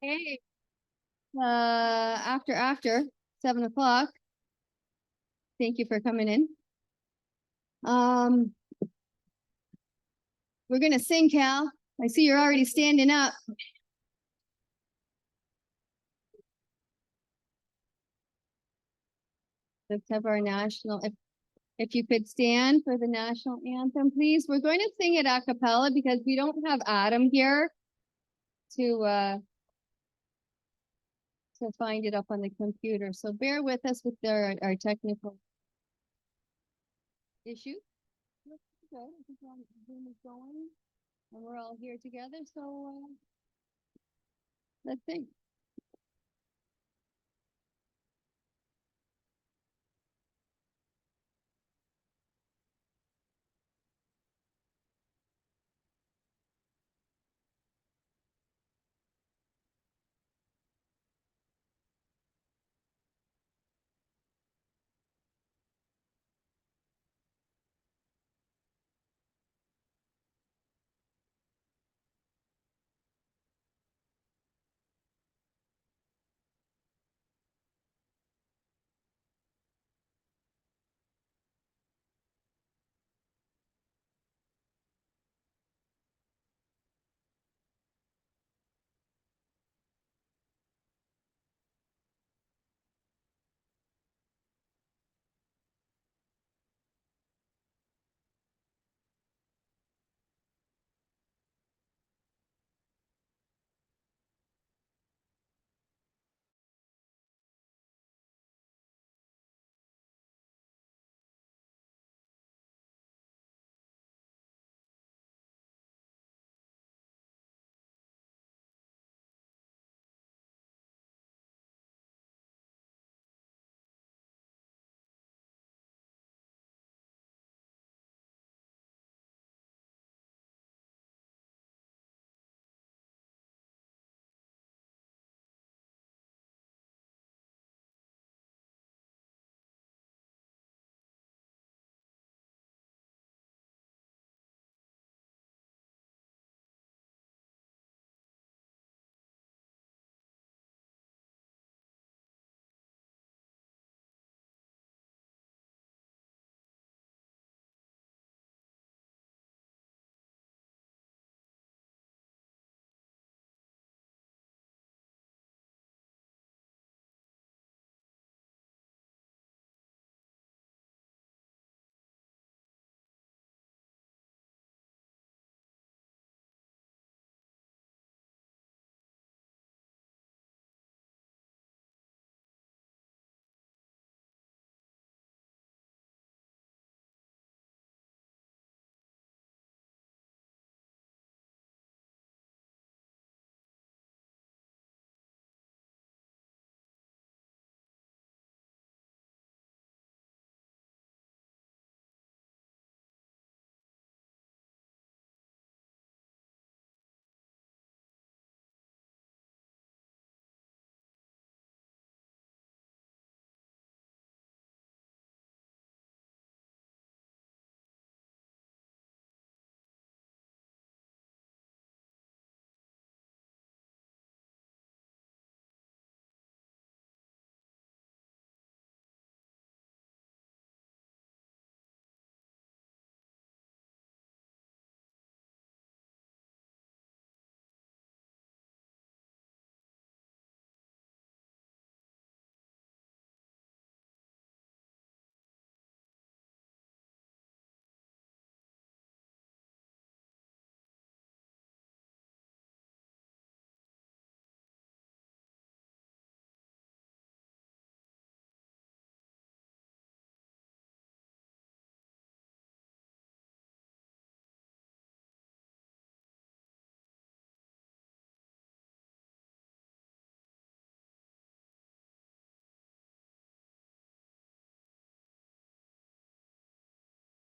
Hey, after 7 o'clock. Thank you for coming in. We're gonna sing, Cal. I see you're already standing up. Let's have our national. If you could stand for the national anthem, please. We're going to sing it a cappella because we don't have Adam here to find it up on the computer. So bear with us with our technical issue. Good. I think Zoom is going, and we're all here together. So let's sing.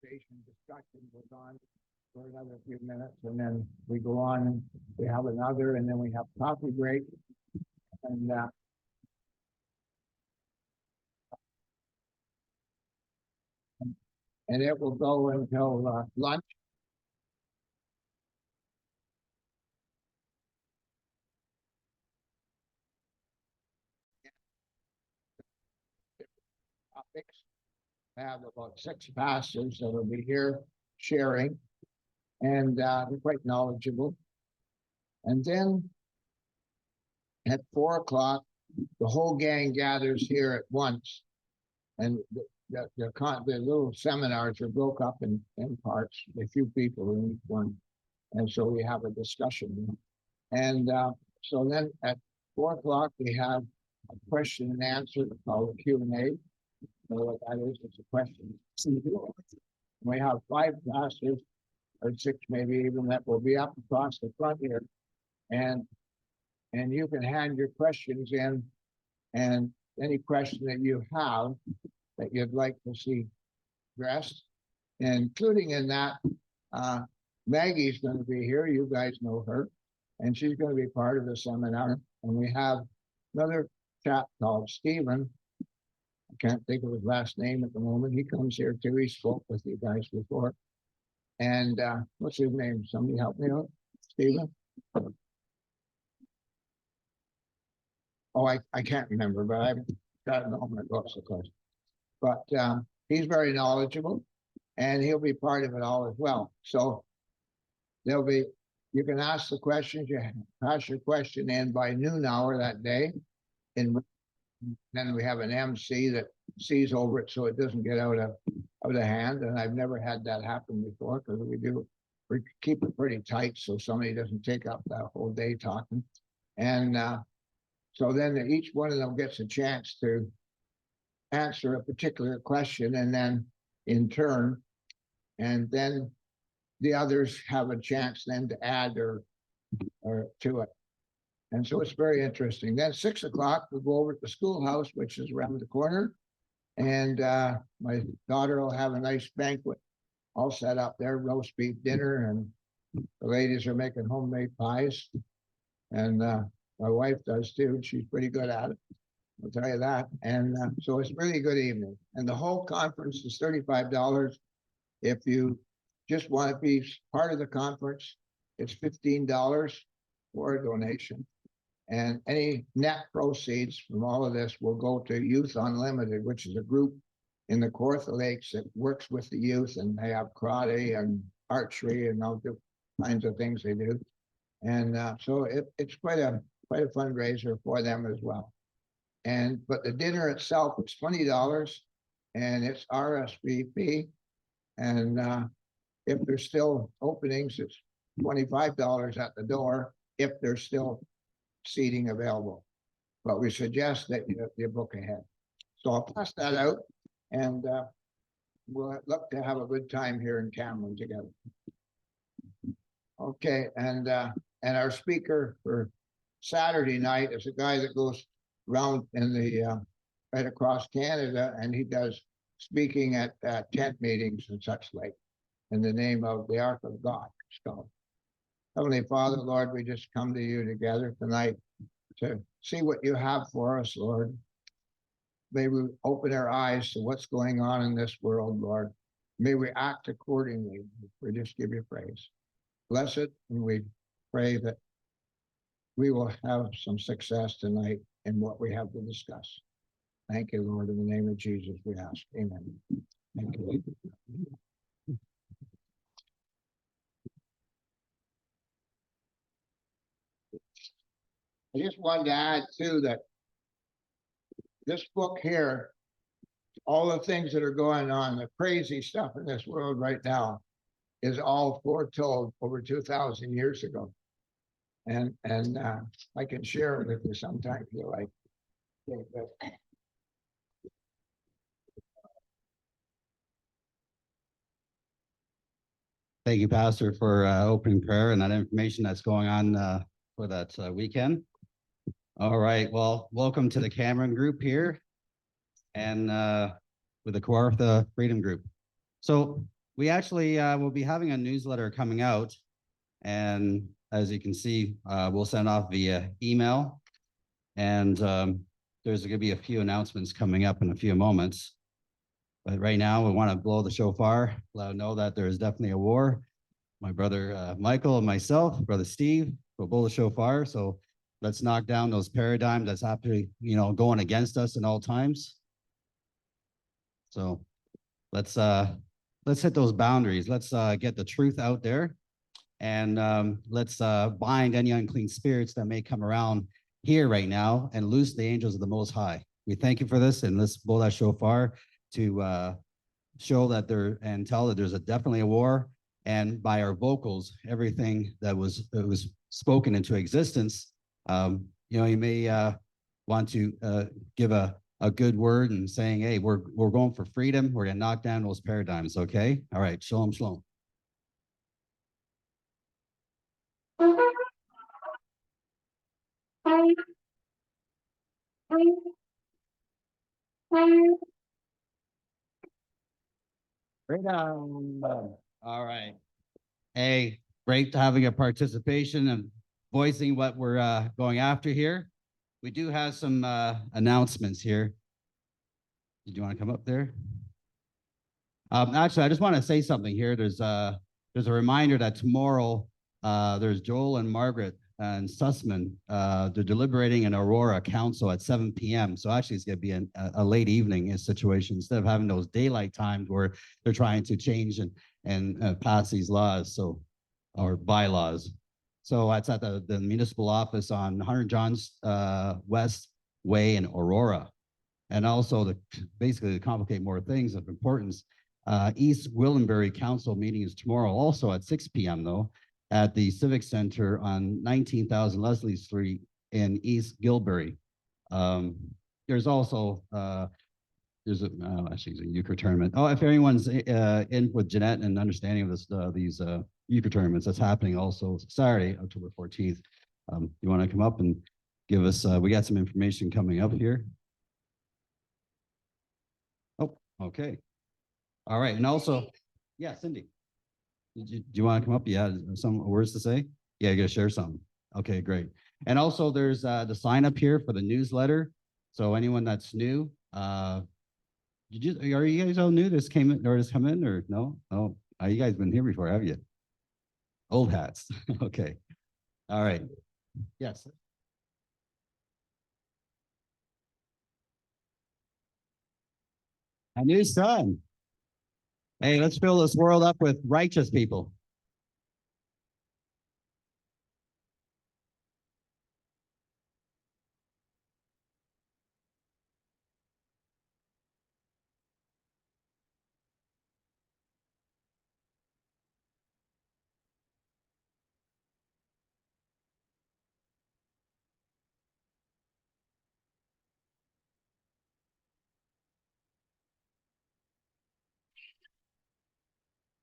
Discussion goes on for another few minutes, and then we go on and we have another, and then we have coffee break, and it will go until lunch. have about 6 pastors that will be here sharing, and they're quite knowledgeable. And then at 4 o'clock, the whole gang gathers here at once, and the little seminars are broke up in parts, a few people in each one, and so we have a discussion. And so then at 4 o'clock, we have a question and answer called a Q&A. So what that is, it's a question. We have 5 pastors, or 6 maybe even, that will be up across the front here. And you can hand your questions in, and any question that you have that you'd like to see addressed, including in that, Maggie's going to be here. You guys know her, and she's going to be part of the seminar. And we have another chap called Stephen. I can't think of his last name at the moment. He comes here too. He spoke with you guys before. And what's his name? Somebody help me out. Stephen? Oh, I can't remember, but I've got it on my books, of course. But he's very knowledgeable, and he'll be part of it all as well. So there'll be, you can ask the questions, you pass your question in by noon hour that day, and then we have an MC that sees over it so it doesn't get out of hand. And I've never had that happen before, because we keep it pretty tight so somebody doesn't take up that whole day talking. And so then each one of them gets a chance to answer a particular question, and then in turn, and then the others have a chance then to add or to it. And so it's very interesting. Then 6 o'clock, we'll go over to the schoolhouse, which is around the corner. And my daughter will have a nice banquet all set up there, roast beef dinner, and the ladies are making homemade pies. And my wife does too. She's pretty good at it, I'll tell you that. And so it's really a good evening. And the whole conference is $35. If you just want to be part of the conference, it's $15 for a donation. And any net proceeds from all of this will go to Youth Unlimited, which is a group in the Kawartha Lakes that works with the youth, and they have karate and archery and all kinds of things they do. And so it's quite a fundraiser for them as well. But the dinner itself is $20, and it's RSVP. And if there's still openings, it's $25 at the door if there's still seating available. But we suggest that you book ahead. So I'll pass that out, and we'll look to have a good time here in Cameron together. Okay, and our speaker for Saturday night is a guy that goes around in the right across Canada, and he does speaking at tent meetings and such like, in the name of the Ark of God. So, Heavenly Father, Lord, we just come to you together tonight to see what you have for us, Lord. May we open our eyes to what's going on in this world, Lord. May we act accordingly. We just give you praise. Bless it, and we pray that we will have some success tonight in what we have to discuss. Thank you, Lord. In the name of Jesus, we ask. Amen. Thank you. I just wanted to add too that this book here, all the things that are going on, the crazy stuff in this world right now, is all foretold over 2,000 years ago. And I can share it with you sometime if you like. Thank you, Pastor, for opening prayer and that information that's going on for that weekend. All right, well, welcome to the Cameron group here and with the Kawartha Freedom Group. So we actually will be having a newsletter coming out, and as you can see, we'll send off via email, and there's going to be a few announcements coming up in a few moments. But right now, we want to blow the shofar, let them know that there is definitely a war. My brother Michael and myself, brother Steve, will blow the shofar. So let's knock down those paradigms that's actually, going against us in all times. So let's hit those boundaries. Let's get the truth out there, and let's bind any unclean spirits that may come around here right now and loose the angels of the Most High. We thank you for this, and let's blow that shofar to show that and tell that there's definitely a war. And by our vocals, everything that was spoken into existence, you may want to give a good word and saying, hey, we're going for freedom. We're gonna knock down those paradigms. Okay. All right. Shalom, shalom. Freedom. All right. Hey, great having a participation and voicing what we're going after here. We do have some announcements here. Did you want to come up there? Actually, I just want to say something here. There's a reminder that tomorrow there's Joel and Margaret and Sussman. They're deliberating in Aurora Council at 7 p.m. So actually, it's going to be a late evening situation instead of having those daylight times where they're trying to change and pass these laws, or bylaws. So that's at the municipal office on 100 Johns West Way in Aurora. And also basically to complicate more things of importance, East Willenbury Council meeting is tomorrow, also at 6 p.m. though, at the Civic Center on 19,000 Leslie Street in East Gilbury. There's also there's actually it's a euchre tournament. Oh, if anyone's in with Jeanette and understanding of this, these euchre tournaments, that's happening also Saturday, October 14th. You want to come up and give us? We got some information coming up here. Oh, okay. All right, and also, yeah, Cindy, do you want to come up? Yeah, some words to say? Yeah, you gotta share something. Okay, great. And also, there's the sign up here for the newsletter. So anyone that's new, are you guys all new? This came in or just come in or no? Oh, you guys been here before, have you? Old hats. Okay. All right. Yes. A new sun. Hey, let's fill this world up with righteous people.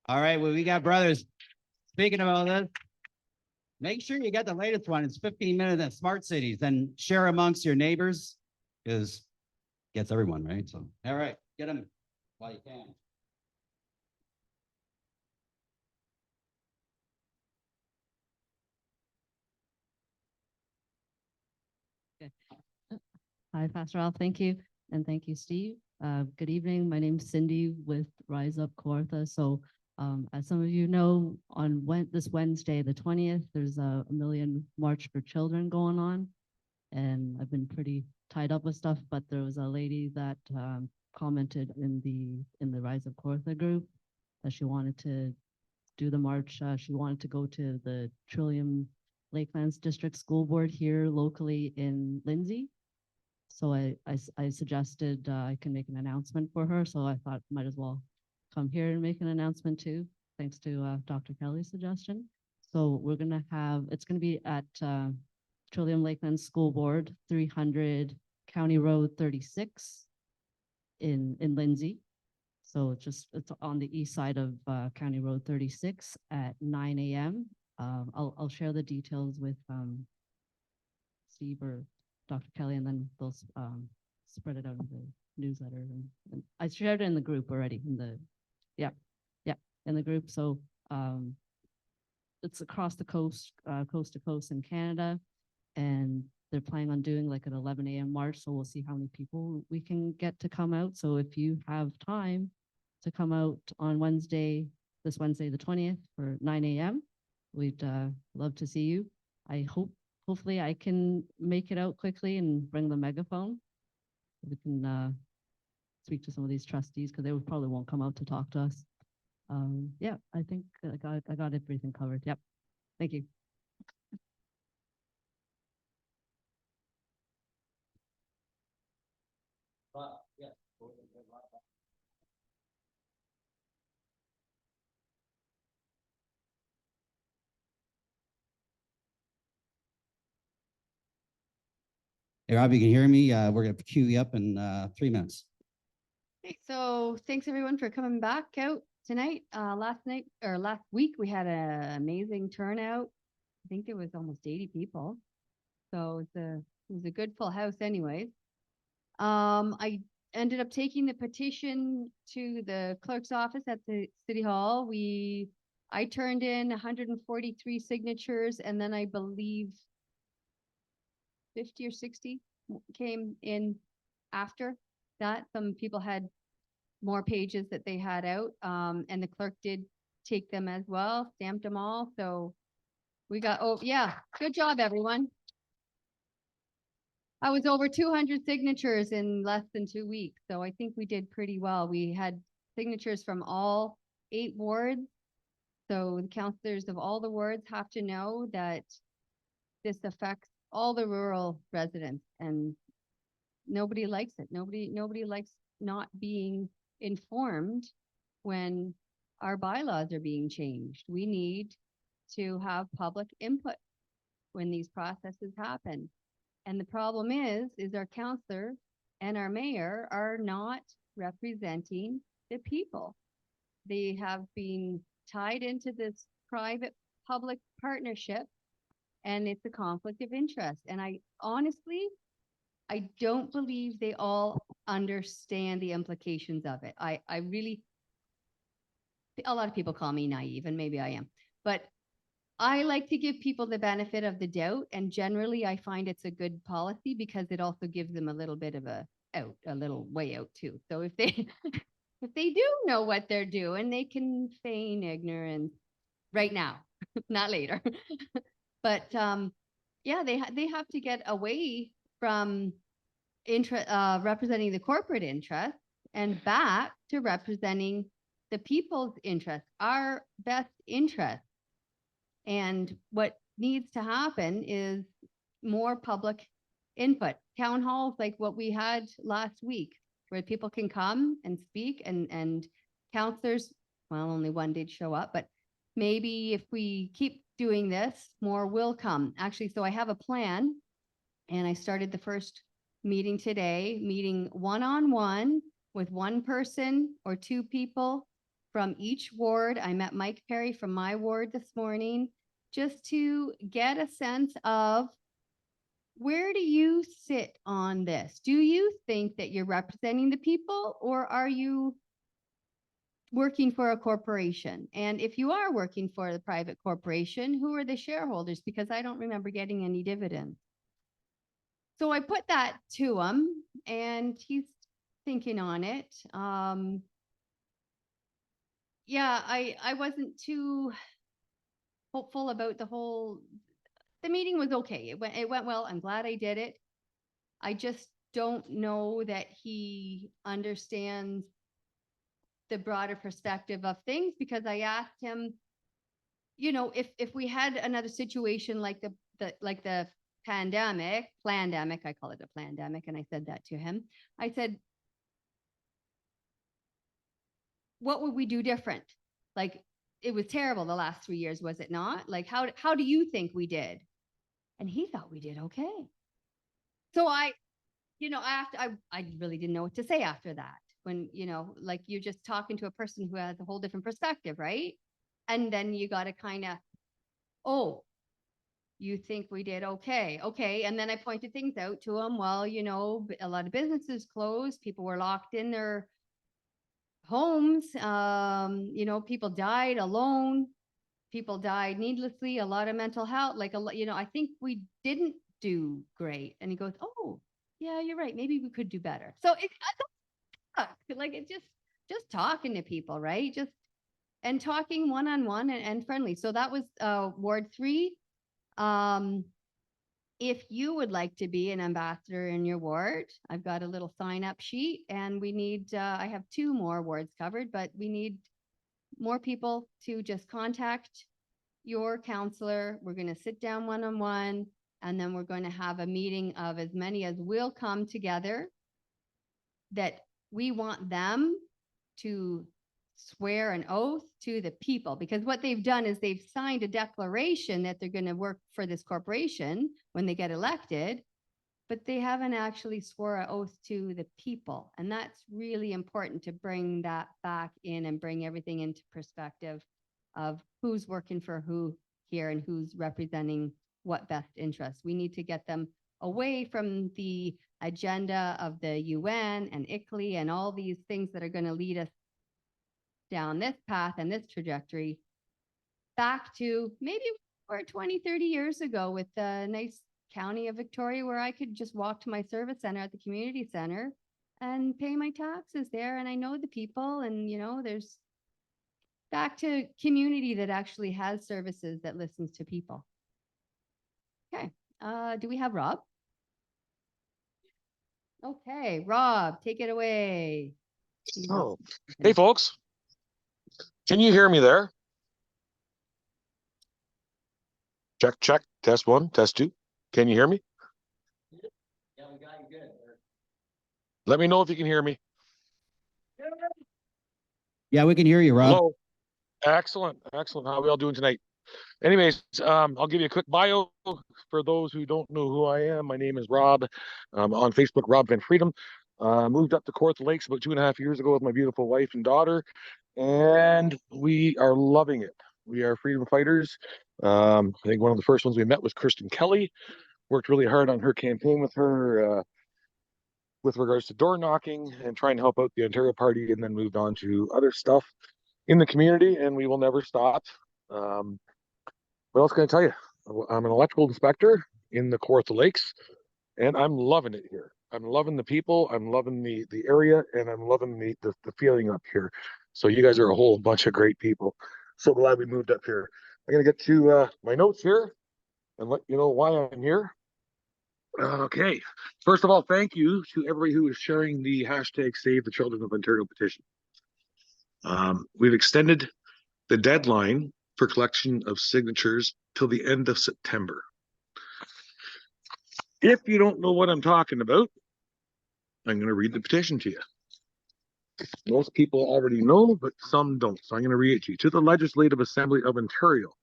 All right, well, we got brothers. Speaking about this, make sure you get the latest one. It's 15 minutes at Smart Cities. Then share amongst your neighbors, because gets everyone, right? So, all right, get them while you can. Hi, Pastor Al. Thank you. And thank you, Steve. Good evening. My name's Cindy with Rise Up Kawartha. So as some of you know, on this Wednesday, the 20th, there's a Million March for Children going on. And I've been pretty tied up with stuff, but there was a lady that commented in the Rise Up Kawartha group that she wanted to do the march. She wanted to go to the Trillium Lakelands District School Board here locally in Lindsay. So I suggested I can make an announcement for her. So I thought might as well come here and make an announcement too, thanks to Dr. Kelly's suggestion. So we're gonna have, it's gonna be at Trillium Lakeland School Board, 300 County Road 36 in Lindsay. So it's on the east side of County Road 36 at 9 a.m. I'll share the details with Steve or Dr. Kelly, and then they'll spread it out in the newsletter. And I shared it in the group already in the, in the group. So it's across the coast, coast to coast in Canada, and they're planning on doing like an 11 a.m. march. So we'll see how many people we can get to come out. So if you have time to come out on this Wednesday, the 20th for 9 a.m., we'd love to see you. Hopefully I can make it out quickly and bring the megaphone. We can speak to some of these trustees because they would probably won't come out to talk to us. Yeah, I think I got everything covered. Yep. Thank you. Hey, Rob, you can hear me? We're gonna queue you up in 3 minutes. Okay, so thanks everyone for coming back out tonight. Last night or last week, we had an amazing turnout. I think there was almost 80 people. So it was a good full house anyways. I ended up taking the petition to the clerk's office at the city hall. I turned in 143 signatures, and then I believe 50 or 60 came in after that. Some people had more pages that they had out, and the clerk did take them as well, stamped them all. So we got, oh yeah, good job, everyone. I was over 200 signatures in less than 2 weeks. So I think we did pretty well. We had signatures from all 8 wards. So the councillors of all the wards have to know that this affects all the rural residents, and nobody likes it. Nobody likes not being informed when our bylaws are being changed. We need to have public input when these processes happen. And the problem is our councillor and our mayor are not representing the people. They have been tied into this private-public partnership, and it's a conflict of interest. And I honestly don't believe they all understand the implications of it. I really, a lot of people call me naive, and maybe I am, but I like to give people the benefit of the doubt, and generally I find it's a good policy because it also gives them a little bit of a little way out too. So if they if they do know what they're doing, they can feign ignorance right now, not later. But yeah, they have to get away from representing the corporate interest and back to representing the people's interest, our best interest. And what needs to happen is more public input. Town halls like what we had last week, where people can come and speak, and counselors, well, only one did show up, but maybe if we keep doing this, more will come. Actually, so I have a plan, and I started the first meeting today, meeting one-on-one with one person or 2 people from each ward. I met Mike Perry from my ward this morning, just to get a sense of, where do you sit on this? Do you think that you're representing the people, or are you working for a corporation? And if you are working for the private corporation, who are the shareholders? Because I don't remember getting any dividends. So I put that to him, and he's thinking on it. Yeah, I wasn't too hopeful about the meeting was okay. It went well. I'm glad I did it. I just don't know that he understands the broader perspective of things, because I asked him, you know, if we had another situation like the plandemic, I call it a plandemic, and I said that to him. I said, what would we do different? Like, it was terrible the last 3 years, was it not? Like, how do you think we did? And he thought we did okay. So I really didn't know what to say after that. When, like, you're just talking to a person who has a whole different perspective, right? And then you got to kind of, oh, you think we did okay. Okay. And then I pointed things out to him. Well, a lot of businesses closed. People were locked in their homes. People died alone. People died needlessly. A lot of mental health. Like, I think we didn't do great. And he goes, oh, yeah, you're right. Maybe we could do better. So it's just talking to people, right? And talking one-on-one and friendly. So that was Ward 3. if you would like to be an ambassador in your ward, I've got a little sign up sheet and we need, I have 2 more wards covered, but we need more people to just contact your counselor. We're going to sit down one-on-one, and then we're going to have a meeting of as many as will come together, that we want them to swear an oath to the people, because what they've done is they've signed a declaration that they're going to work for this corporation when they get elected, but they haven't actually swore an oath to the people. And that's really important to bring that back in and bring everything into perspective of who's working for who here and who's representing what best interests. We need to get them away from the agenda of the UN and ICLEI and all these things that are going to lead us down this path and this trajectory back to maybe or 20, 30 years ago with the nice county of Victoria, where I could just walk to my service center at the community center and pay my taxes there. And I know the people, and there's back to community that actually has services that listens to people. Okay. Do we have Rob? Okay, Rob, take it away. Oh, hey folks, can you hear me there? Check, check, test 1, test 2. Can you hear me? Yeah, we got you good. Let me know if you can hear me. Yeah, we can hear you, Rob. Hello. Excellent, excellent. How are we all doing tonight? Anyways, I'll give you a quick bio for those who don't know who I am. My name is Rob. On Facebook, Rob Van Freedom. Moved up to Kawartha Lakes about 2.5 years ago with my beautiful wife and daughter, and we are loving it. We are freedom fighters. I think one of the first ones we met was Kirsten Kelly. Worked really hard on her campaign with her with regards to door knocking and trying to help out the Ontario Party, and then moved on to other stuff in the community, and we will never stop. What else can I tell you? I'm an electrical inspector in the Kawartha Lakes, and I'm loving it here. I'm loving the people, I'm loving the area, and I'm loving the feeling up here. So you guys are a whole bunch of great people. So glad we moved up here. I'm gonna get to my notes here and let you know why I'm here. Okay. First of all, thank you to everybody who is sharing the hashtag Save the Children of Ontario petition. We've extended the deadline for collection of signatures till the end of September. If you don't know what I'm talking about, I'm going to read the petition to you. Most people already know, but some don't. So I'm going to read it to you. To the Legislative Assembly of Ontario.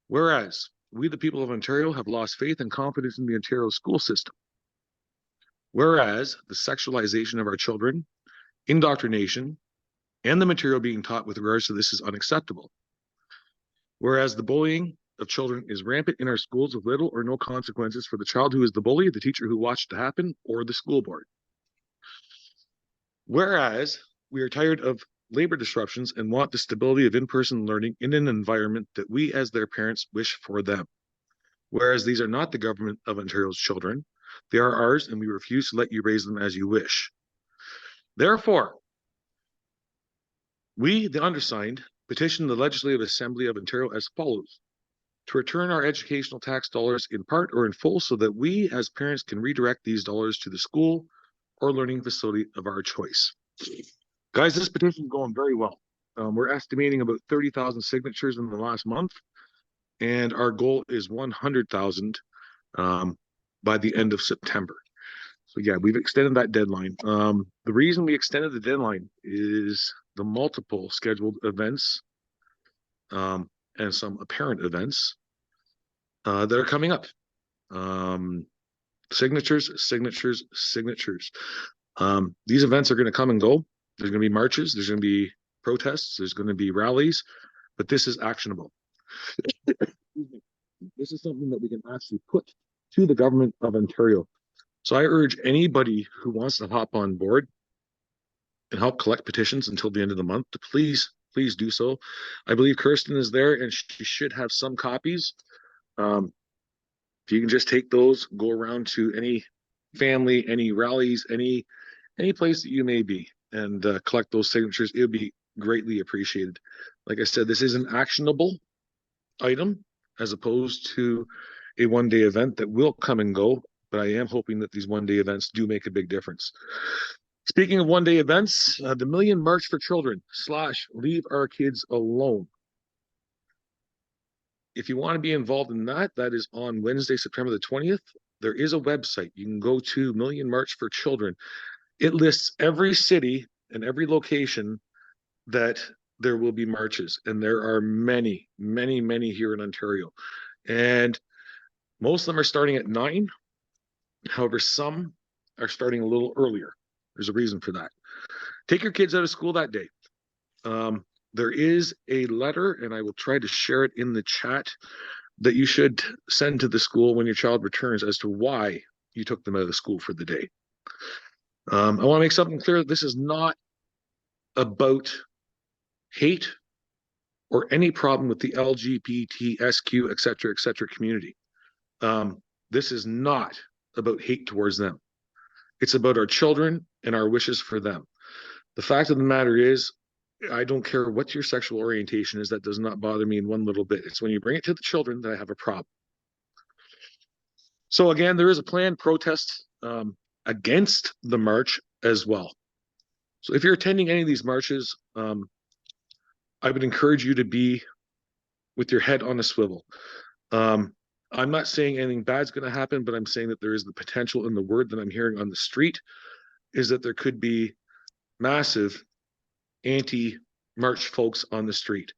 Whereas we, the people of Ontario, have lost faith and confidence in the Ontario school system. Whereas the sexualization of our children, indoctrination, and the material being taught with regards to this is unacceptable. Whereas the bullying of children is rampant in our schools with little or no consequences for the child who is the bully, the teacher who watched it happen, or the school board. Whereas we are tired of labor disruptions and want the stability of in-person learning in an environment that we as their parents wish for them. Whereas these are not the government of Ontario's children, they are ours, and we refuse to let you raise them as you wish. Therefore, we, the undersigned, petition the Legislative Assembly of Ontario as follows: to return our educational tax dollars in part or in full so that we as parents can redirect these dollars to the school or learning facility of our choice. Guys, this petition is going very well. We're estimating about 30,000 signatures in the last month, and our goal is 100,000 by the end of September. So yeah, we've extended that deadline. The reason we extended the deadline is the multiple scheduled events and some apparent events that are coming up. Signatures. These events are going to come and go. There's going to be marches, there's going to be protests, there's going to be rallies, but this is actionable. This is something that we can actually put to the government of Ontario. So I urge anybody who wants to hop on board and help collect petitions until the end of the month to please do so. I believe Kirsten is there and she should have some copies. If you can just take those, go around to any family, any rallies, any place that you may be, and collect those signatures, it would be greatly appreciated. Like I said, this is an actionable item as opposed to a one-day event that will come and go, but I am hoping that these one-day events do make a big difference. Speaking of one-day events, the Million March for Children / Leave Our Kids Alone. If you want to be involved in that, that is on Wednesday, September the 20th. There is a website. You can go to Million March for Children. It lists every city and every location that there will be marches. And there are many, many, many here in Ontario. And most of them are starting at 9. However, some are starting a little earlier. There's a reason for that. Take your kids out of school that day. There is a letter, and I will try to share it in the chat, that you should send to the school when your child returns as to why you took them out of the school for the day. I want to make something clear that this is not about hate or any problem with the LGBTSQ, et cetera, community. This is not about hate towards them. It's about our children and our wishes for them. The fact of the matter is, I don't care what your sexual orientation is. That does not bother me in one little bit. It's when you bring it to the children that I have a problem. So again, there is a planned protest against the march as well. So if you're attending any of these marches, I would encourage you to be with your head on a swivel. I'm not saying anything bad's going to happen, but I'm saying that there is the potential, and the word that I'm hearing on the street is that there could be massive anti-march folks on the street.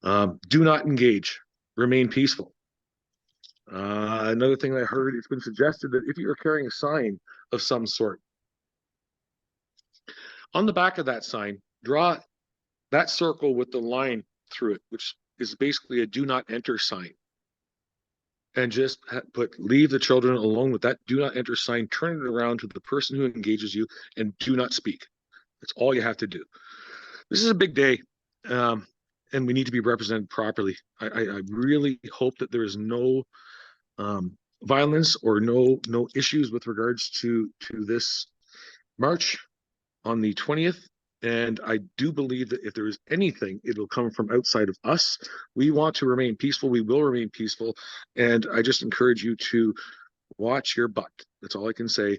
Do not engage. Remain peaceful. Another thing that I heard, it's been suggested that if you are carrying a sign of some sort, on the back of that sign, draw that circle with the line through it, which is basically a do not enter sign. And just leave the children alone with that do not enter sign, turn it around to the person who engages you, and do not speak. That's all you have to do. This is a big day, and we need to be represented properly. I really hope that there is no violence or no issues with regards to this march on the 20th. And I do believe that if there is anything, it'll come from outside of us. We want to remain peaceful. We will remain peaceful. And I just encourage you to watch your butt. That's all I can say.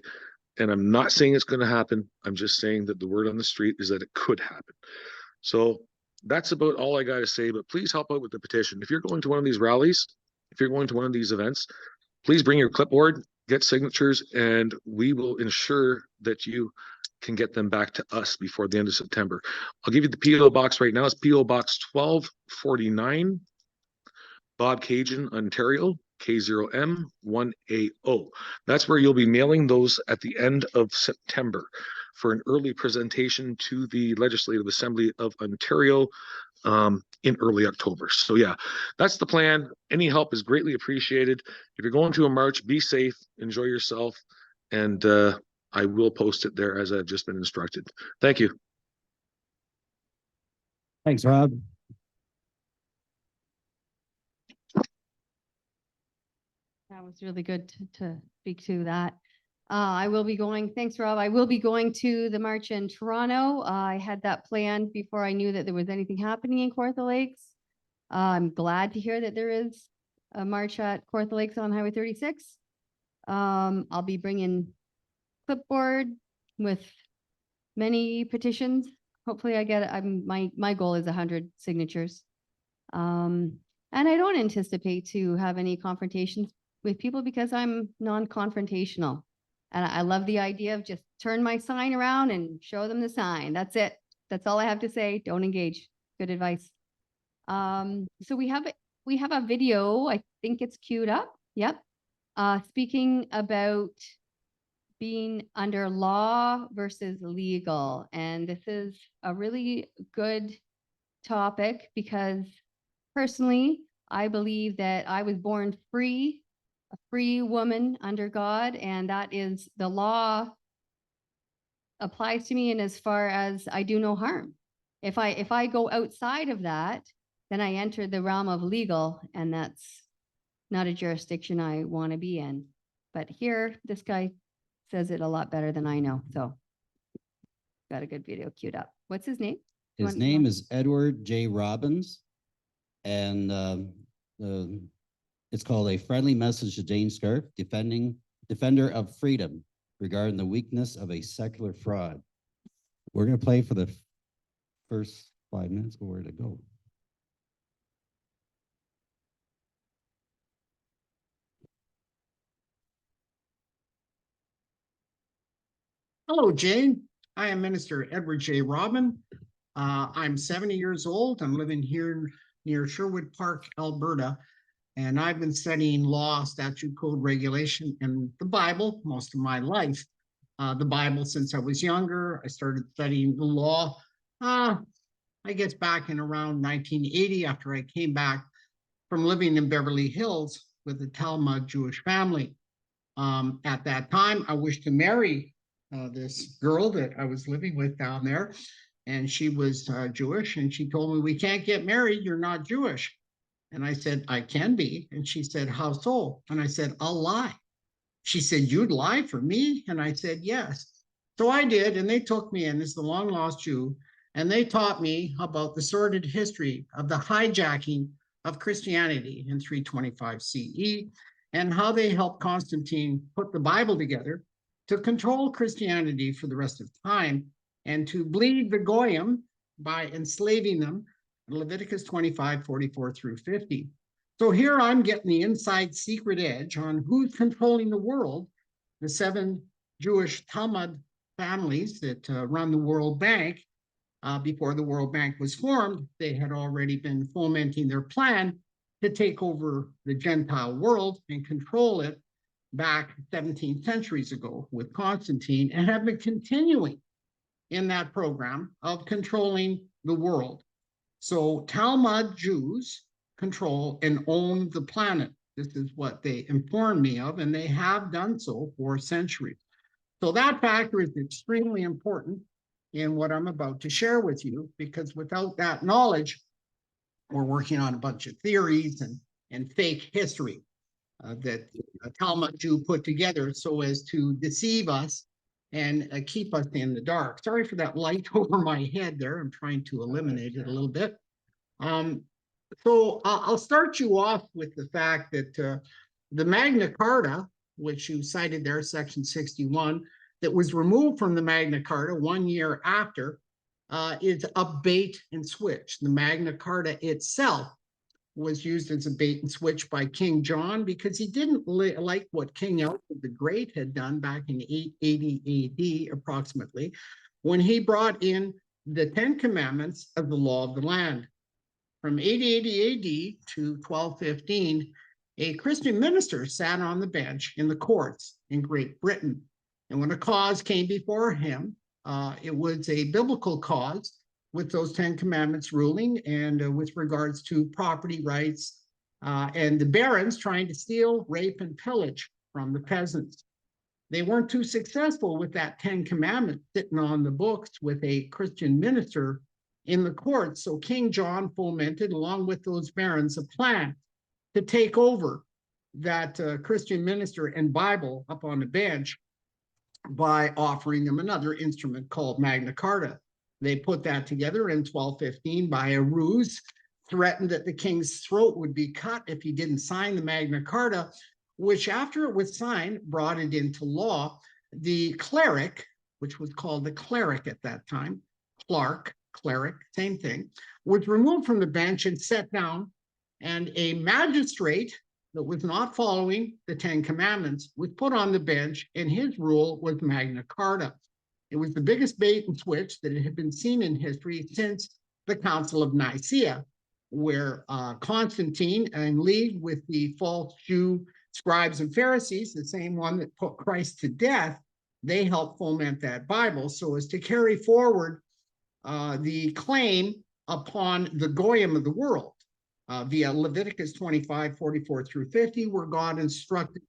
And I'm not saying it's going to happen. I'm just saying that the word on the street is that it could happen. So that's about all I got to say. But please help out with the petition. If you're going to one of these rallies, if you're going to one of these events, please bring your clipboard, get signatures, and we will ensure that you can get them back to us before the end of September. I'll give you the P.O. box right now. It's P.O. Box 1249, Bob Cajun, Ontario, K0M1AO. That's where you'll be mailing those at the end of September for an early presentation to the Legislative Assembly of Ontario in early October. So yeah, that's the plan. Any help is greatly appreciated. If you're going to a march, be safe, enjoy yourself, and I will post it there as I've just been instructed. Thank you. Thanks, Rob. That was really good to speak to that. I will be going, thanks, Rob. I will be going to the march in Toronto. I had that planned before I knew that there was anything happening in Kawartha Lakes. I'm glad to hear that there is a march at Kawartha Lakes on Highway 36. I'll be bringing clipboard with many petitions. Hopefully I get it. My goal is 100 signatures. And I don't anticipate to have any confrontations with people because I'm non-confrontational. And I love the idea of just turn my sign around and show them the sign. That's it. That's all I have to say. Don't engage. Good advice. So we have a video. I think it's queued up. Yep. Speaking about being under law versus legal. And this is a really good topic because personally, I believe that I was born free, a free woman under God, and that is the law applies to me in as far as I do no harm. If I go outside of that, then I enter the realm of legal, and that's not a jurisdiction I want to be in. But here, this guy says it a lot better than I know. So got a good video queued up. What's his name? His name is Edward J. Robbins. And the It's called A Friendly Message to Jane Scarf, Defender of Freedom, regarding the weakness of a secular fraud. We're going to play for the first 5 minutes. Where to go? Hello, Jane. I am Minister Edward J. Robin. I'm 70 years old. I'm living here near Sherwood Park, Alberta, and I've been studying law, statute, code, regulation, and the Bible most of my life. The Bible since I was younger. I started studying the law, I guess back in around 1980 after I came back from living in Beverly Hills with a Talmud Jewish family. At that time, I wished to marry this girl that I was living with down there, and she was Jewish, and she told me, "We can't get married, you're not Jewish." And I said, "I can be." And she said, "How so?" And I said, "I'll lie." She said, "You'd lie for me?" And I said, "Yes." So I did, and they took me in as the long lost Jew, and they taught me about the sordid history of the hijacking of Christianity in 325 CE, and how they helped Constantine put the Bible together to control Christianity for the rest of time and to bleed the Goyim by enslaving them, Leviticus 25, 44 through 50. So here I'm getting the inside secret edge on who's controlling the world, the 7 Jewish Talmud families that run the World Bank. Before the World Bank was formed, they had already been fomenting their plan to take over the Gentile world and control it back 17 centuries ago with Constantine, and have been continuing in that program of controlling the world. So Talmud Jews control and own the planet. This is what they informed me of, and they have done so for centuries. So that factor is extremely important in what I'm about to share with you, because without that knowledge, we're working on a bunch of theories and fake history that a Talmud Jew put together so as to deceive us and keep us in the dark. Sorry for that light over my head there. I'm trying to eliminate it a little bit. So I'll start you off with the fact that the Magna Carta, which you cited there, section 61, that was removed from the Magna Carta 1 year after, is a bait and switch. The Magna Carta itself was used as a bait and switch by King John because he didn't like what King Alfred the Great had done back in 880 AD approximately, when he brought in the 10 Commandments of the law of the land. From 880 AD to 1215, a Christian minister sat on the bench in the courts in Great Britain. And when a cause came before him, it was a biblical cause with those 10 Commandments ruling, and with regards to property rights and the barons trying to steal, rape, and pillage from the peasants. They weren't too successful with that 10 Commandments sitting on the books with a Christian minister in the courts. So King John fomented, along with those barons, a plan to take over that Christian minister and Bible up on the bench by offering them another instrument called Magna Carta. They put that together in 1215 by a ruse, threatened that the king's throat would be cut if he didn't sign the Magna Carta, which after it was signed, brought it into law. The cleric, which was called the cleric at that time, cleric, same thing, was removed from the bench and set down, and a magistrate that was not following the 10 Commandments was put on the bench, and his rule was Magna Carta. It was the biggest bait and switch that had been seen in history since the Council of Nicaea, where Constantine, in league with the false Jew scribes and Pharisees, the same one that put Christ to death, they helped foment that Bible so as to carry forward the claim upon the Goyim of the world via Leviticus 25, 44 through 50, where God instructed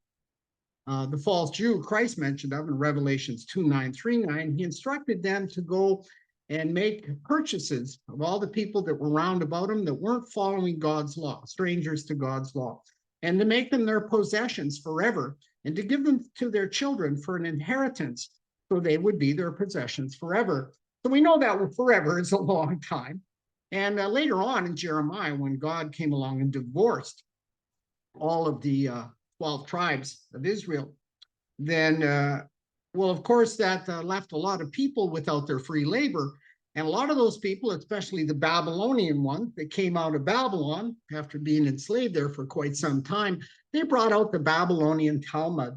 the false Jew Christ mentioned of in Revelations 2:9-3:9, he instructed them to go and make purchases of all the people that were round about him that weren't following God's law, strangers to God's law, and to make them their possessions forever, and to give them to their children for an inheritance, so they would be their possessions forever. So we know that forever is a long time. And later on in Jeremiah, when God came along and divorced all of the 12 tribes of Israel, then, well, of course, that left a lot of people without their free labor. And a lot of those people, especially the Babylonian ones that came out of Babylon after being enslaved there for quite some time, they brought out the Babylonian Talmud.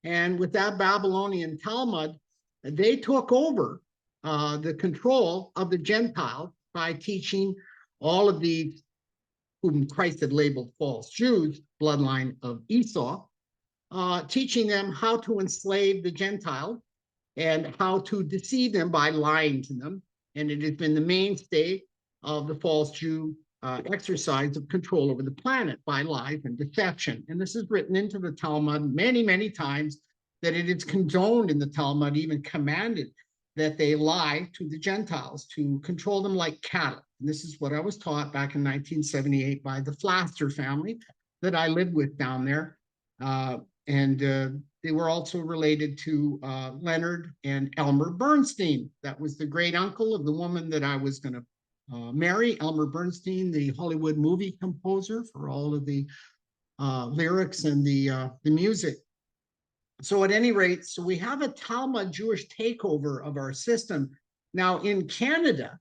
And with that Babylonian Talmud, they took over the control of the Gentiles by teaching all of the whom Christ had labeled false Jews, bloodline of Esau, teaching them how to enslave the Gentile and how to deceive them by lying to them. And it has been the mainstay of the false Jew exercise of control over the planet by lies and deception. And this is written into the Talmud many, many times, that it is condoned in the Talmud, even commanded that they lie to the Gentiles to control them like cattle. And this is what I was taught back in 1978 by the Flaster family that I lived with down there. They were also related to Leonard and Elmer Bernstein. That was the great uncle of the woman that I was going to marry, Elmer Bernstein, the Hollywood movie composer for all of the lyrics and the music. So at any rate, so we have a Talmud Jewish takeover of our system. Now in Canada,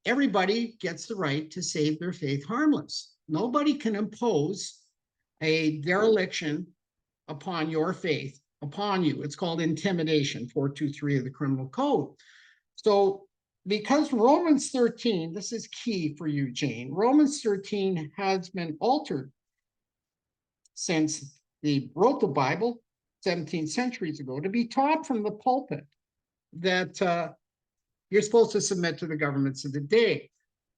everybody gets the right to save their faith harmless. Nobody can impose a dereliction upon your faith, upon you. It's called intimidation, 423 of the Criminal Code. So because Romans 13, this is key for you, Jane, Romans 13 has been altered since they wrote the Bible 17 centuries ago to be taught from the pulpit that you're supposed to submit to the governments of the day.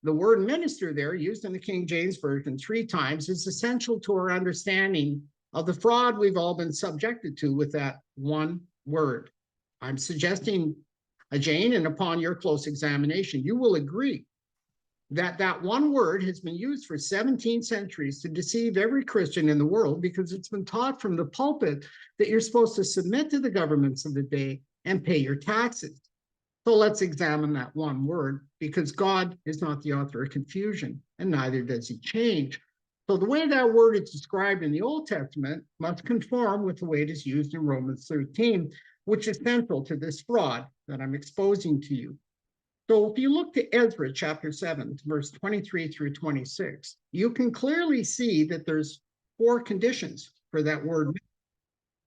The word minister there, used in the King James Version 3 times, is essential to our understanding of the fraud we've all been subjected to with that one word. I'm suggesting, Jane, and upon your close examination, you will agree that that one word has been used for 17 centuries to deceive every Christian in the world, because it's been taught from the pulpit that you're supposed to submit to the governments of the day and pay your taxes. So let's examine that one word, because God is not the author of confusion, and neither does he change. So the way that word is described in the Old Testament must conform with the way it is used in Romans 13, which is central to this fraud that I'm exposing to you. So if you look to Ezra chapter 7, verse 23 through 26, you can clearly see that there's 4 conditions for that word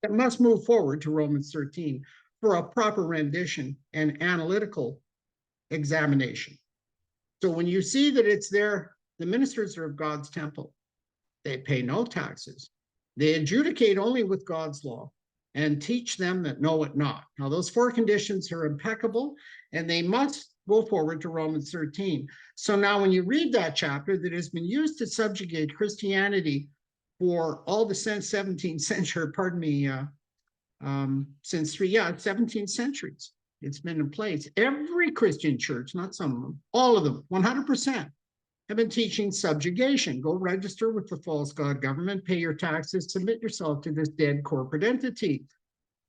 that must move forward to Romans 13 for a proper rendition and analytical examination. So when you see that it's there, the ministers are of God's temple. They pay no taxes. They adjudicate only with God's law and teach them that know it not. Now, those 4 conditions are impeccable, and they must go forward to Romans 13. So now when you read that chapter that has been used to subjugate Christianity for all the 17th century, since 17 centuries, it's been in place. Every Christian church, not some of them, all of them, 100%, have been teaching subjugation. Go register with the false god government, pay your taxes, submit yourself to this dead corporate entity.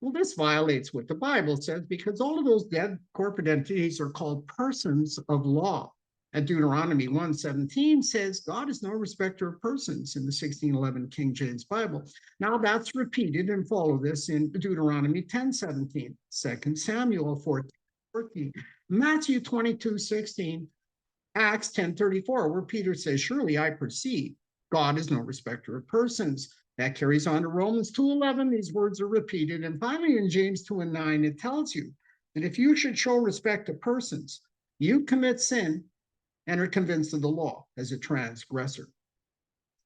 Well, this violates what the Bible says, because all of those dead corporate entities are called persons of law. And Deuteronomy 1:17 says God is no respecter of persons in the 1611 King James Bible. Now that's repeated, and follow this, in Deuteronomy 10:17, 2 Samuel 14:14, Matthew 22:16, Acts 10:34, where Peter says, surely I perceive God is no respecter of persons. That carries on to Romans 2:11. These words are repeated. And finally, in James 2:9, it tells you that if you should show respect to persons, you commit sin and are convinced of the law as a transgressor.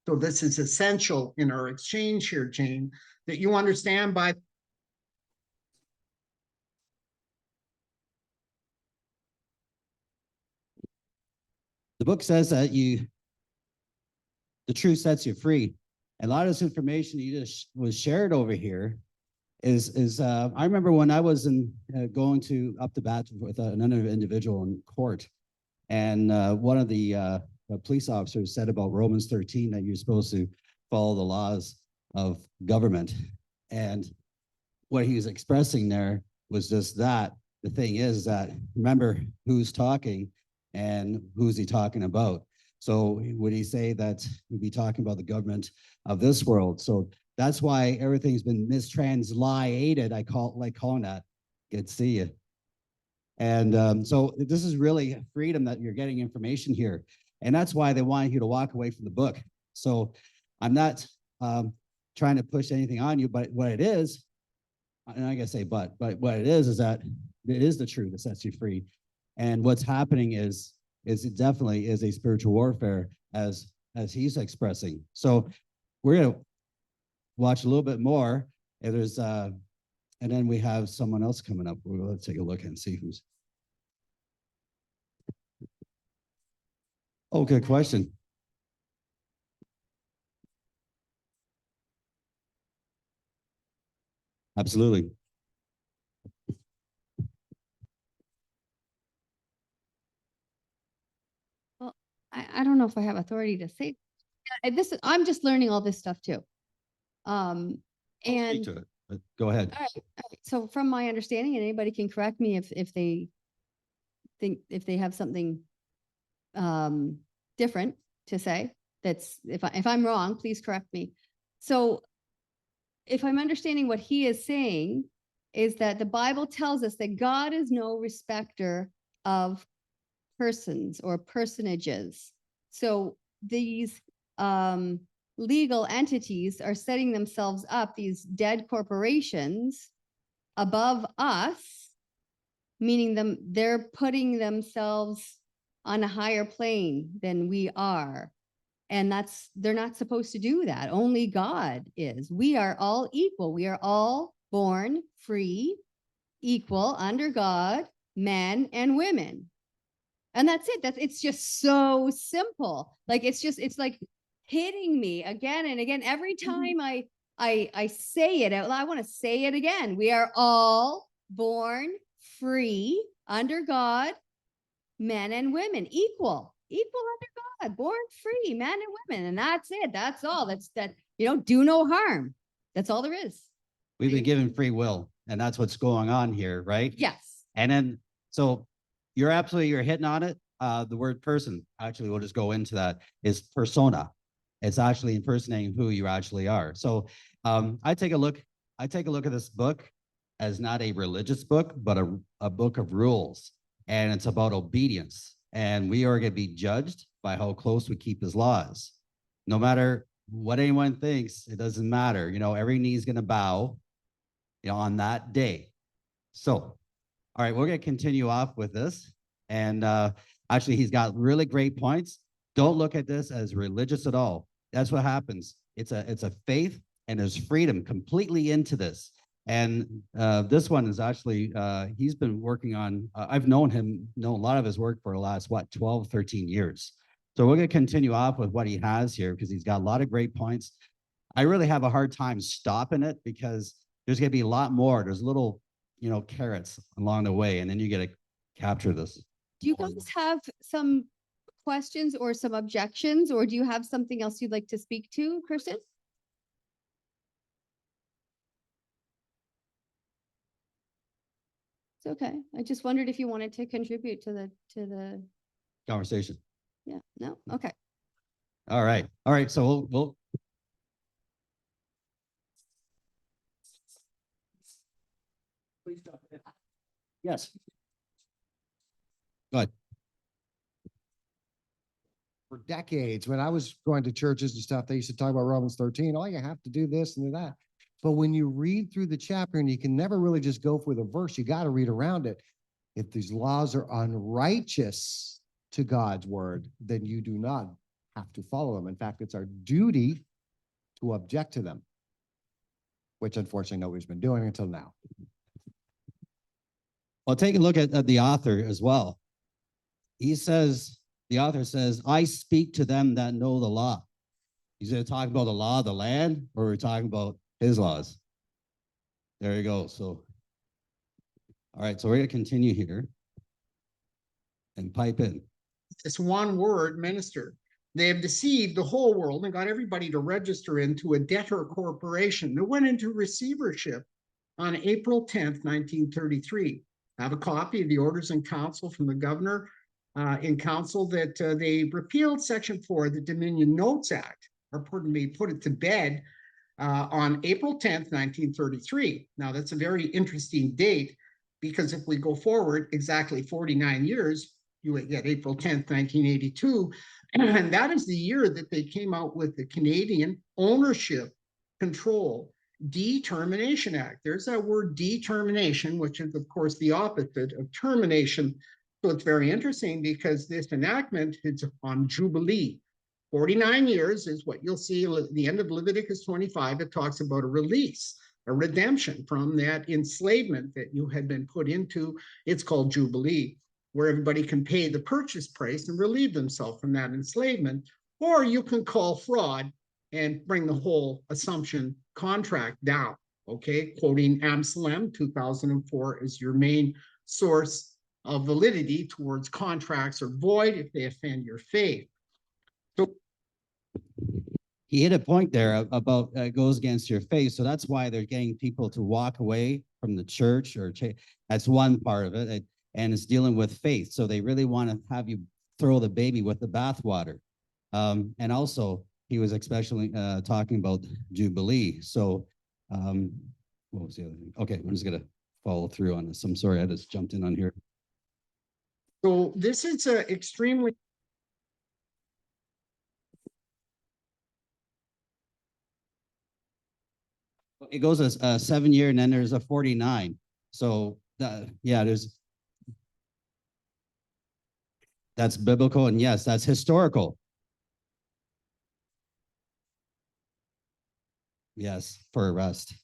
So this is essential in our exchange here, Jane, that you understand by The book says that the truth sets you free. And a lot of this information you just was shared over here is I remember when I was going up to bat with another individual in court, and one of the police officers said about Romans 13 that you're supposed to follow the laws of government. And what he was expressing there was just that. The thing is that remember who's talking and who's he talking about. So would he say that we'd be talking about the government of this world? So that's why everything's been mistranslated. I like calling that. Good to see you. And so this is really freedom that you're getting information here. And that's why they want you to walk away from the book. So I'm not trying to push anything on you, but what it is, and I gotta say, but what it is that it is the truth that sets you free. And what's happening is it definitely is a spiritual warfare as he's expressing. So we're gonna watch a little bit more. And there's and then we have someone else coming up. We'll take a look and see who's. Oh, good question. Absolutely. Well, I don't know if I have authority to say I'm just learning all this stuff too. I'll speak And to it, but go ahead. all right. So from my understanding, and anybody can correct me if they think, if they have something different to say, that's, if I'm wrong, please correct me. So if I'm understanding what he is saying is that the Bible tells us that God is no respecter of persons or personages. So these legal entities are setting themselves up, these dead corporations, above us, meaning they're putting themselves on a higher plane than we are. And they're not supposed to do that. Only God is. We are all equal. We are all born free, equal under God, men and women. And that's it. It's just so simple. Like, it's like hitting me again and again. Every time I say it out loud, I want to say it again. We are all born free under God, men and women, equal under God, born free, men and women. And that's it. That's all. Do no harm. That's all there is. We've been given free will, and that's what's going on here, right? Yes. And then, so you're hitting on it. The word person, actually, we'll just go into that, is persona. It's actually impersonating who you actually are. So I take a look at this book as not a religious book, but a book of rules. And it's about obedience. And we are going to be judged by how close we keep his laws. No matter what anyone thinks, it doesn't matter. Every knee is going to bow, on that day. So, all right, we're going to continue off with this. And actually, he's got really great points. Don't look at this as religious at all. That's what happens. It's a faith, and there's freedom completely into this. And this one is actually, he's been working on, I've known a lot of his work for the last, 12, 13 years. So we're going to continue off with what he has here because he's got a lot of great points. I really have a hard time stopping it because there's going to be a lot more. There's little, carrots along the way, and then you get to capture this. Do you guys have some questions or some objections, or do you have something else you'd like to speak to, Kirsten? It's okay. I just wondered if you wanted to contribute to the Conversation. Yeah, no? Okay. All right. So we'll please stop. Yes. Go ahead. For decades, when I was going to churches and stuff, they used to talk about Romans 13. Oh, you have to do this and do that. But when you read through the chapter, and you can never really just go for the verse, you got to read around it. If these laws are unrighteous to God's word, then you do not have to follow them. In fact, it's our duty to object to them, which unfortunately nobody's been doing until now. Well, take a look at the author as well. The author says, I speak to them that know the law. He's either talking about the law of the land, or we're talking about his laws. There you go. So, all right, so we're going to continue here and pipe in. This one word, minister. They have deceived the whole world and got everybody to register into a debtor corporation that went into receivership on April 10th, 1933. I have a copy of the orders in council from the governor in council that they repealed Section 4 of the Dominion Notes Act, or pardon me, put it to bed on April 10th, 1933. Now, that's a very interesting date because if we go forward exactly 49 years, you would get April 10th, 1982. And that is the year that they came out with the Canadian Ownership Control Determination Act. There's that word determination, which is, of course, the opposite of termination. So it's very interesting because this enactment is on Jubilee. 49 years is what you'll see at the end of Leviticus 25. It talks about a release, a redemption from that enslavement that you had been put into. It's called Jubilee, where everybody can pay the purchase price and relieve themselves from that enslavement. Or you can call fraud and bring the whole assumption contract down. Okay, quoting Absalom 2004 is your main source of validity towards contracts are void if they offend your faith. So he hit a point there about goes against your faith. So that's why they're getting people to walk away from the church or that's one part of it. And it's dealing with faith. So they really want to have you throw the baby with the bathwater. And also he was especially talking about Jubilee. So what was the other thing? Okay, I'm just going to follow through on this. I'm sorry, I just jumped in on here. So this is extremely it goes as a 7 year and then there's a 49. So yeah, that's biblical and yes, that's historical. Yes, for arrest.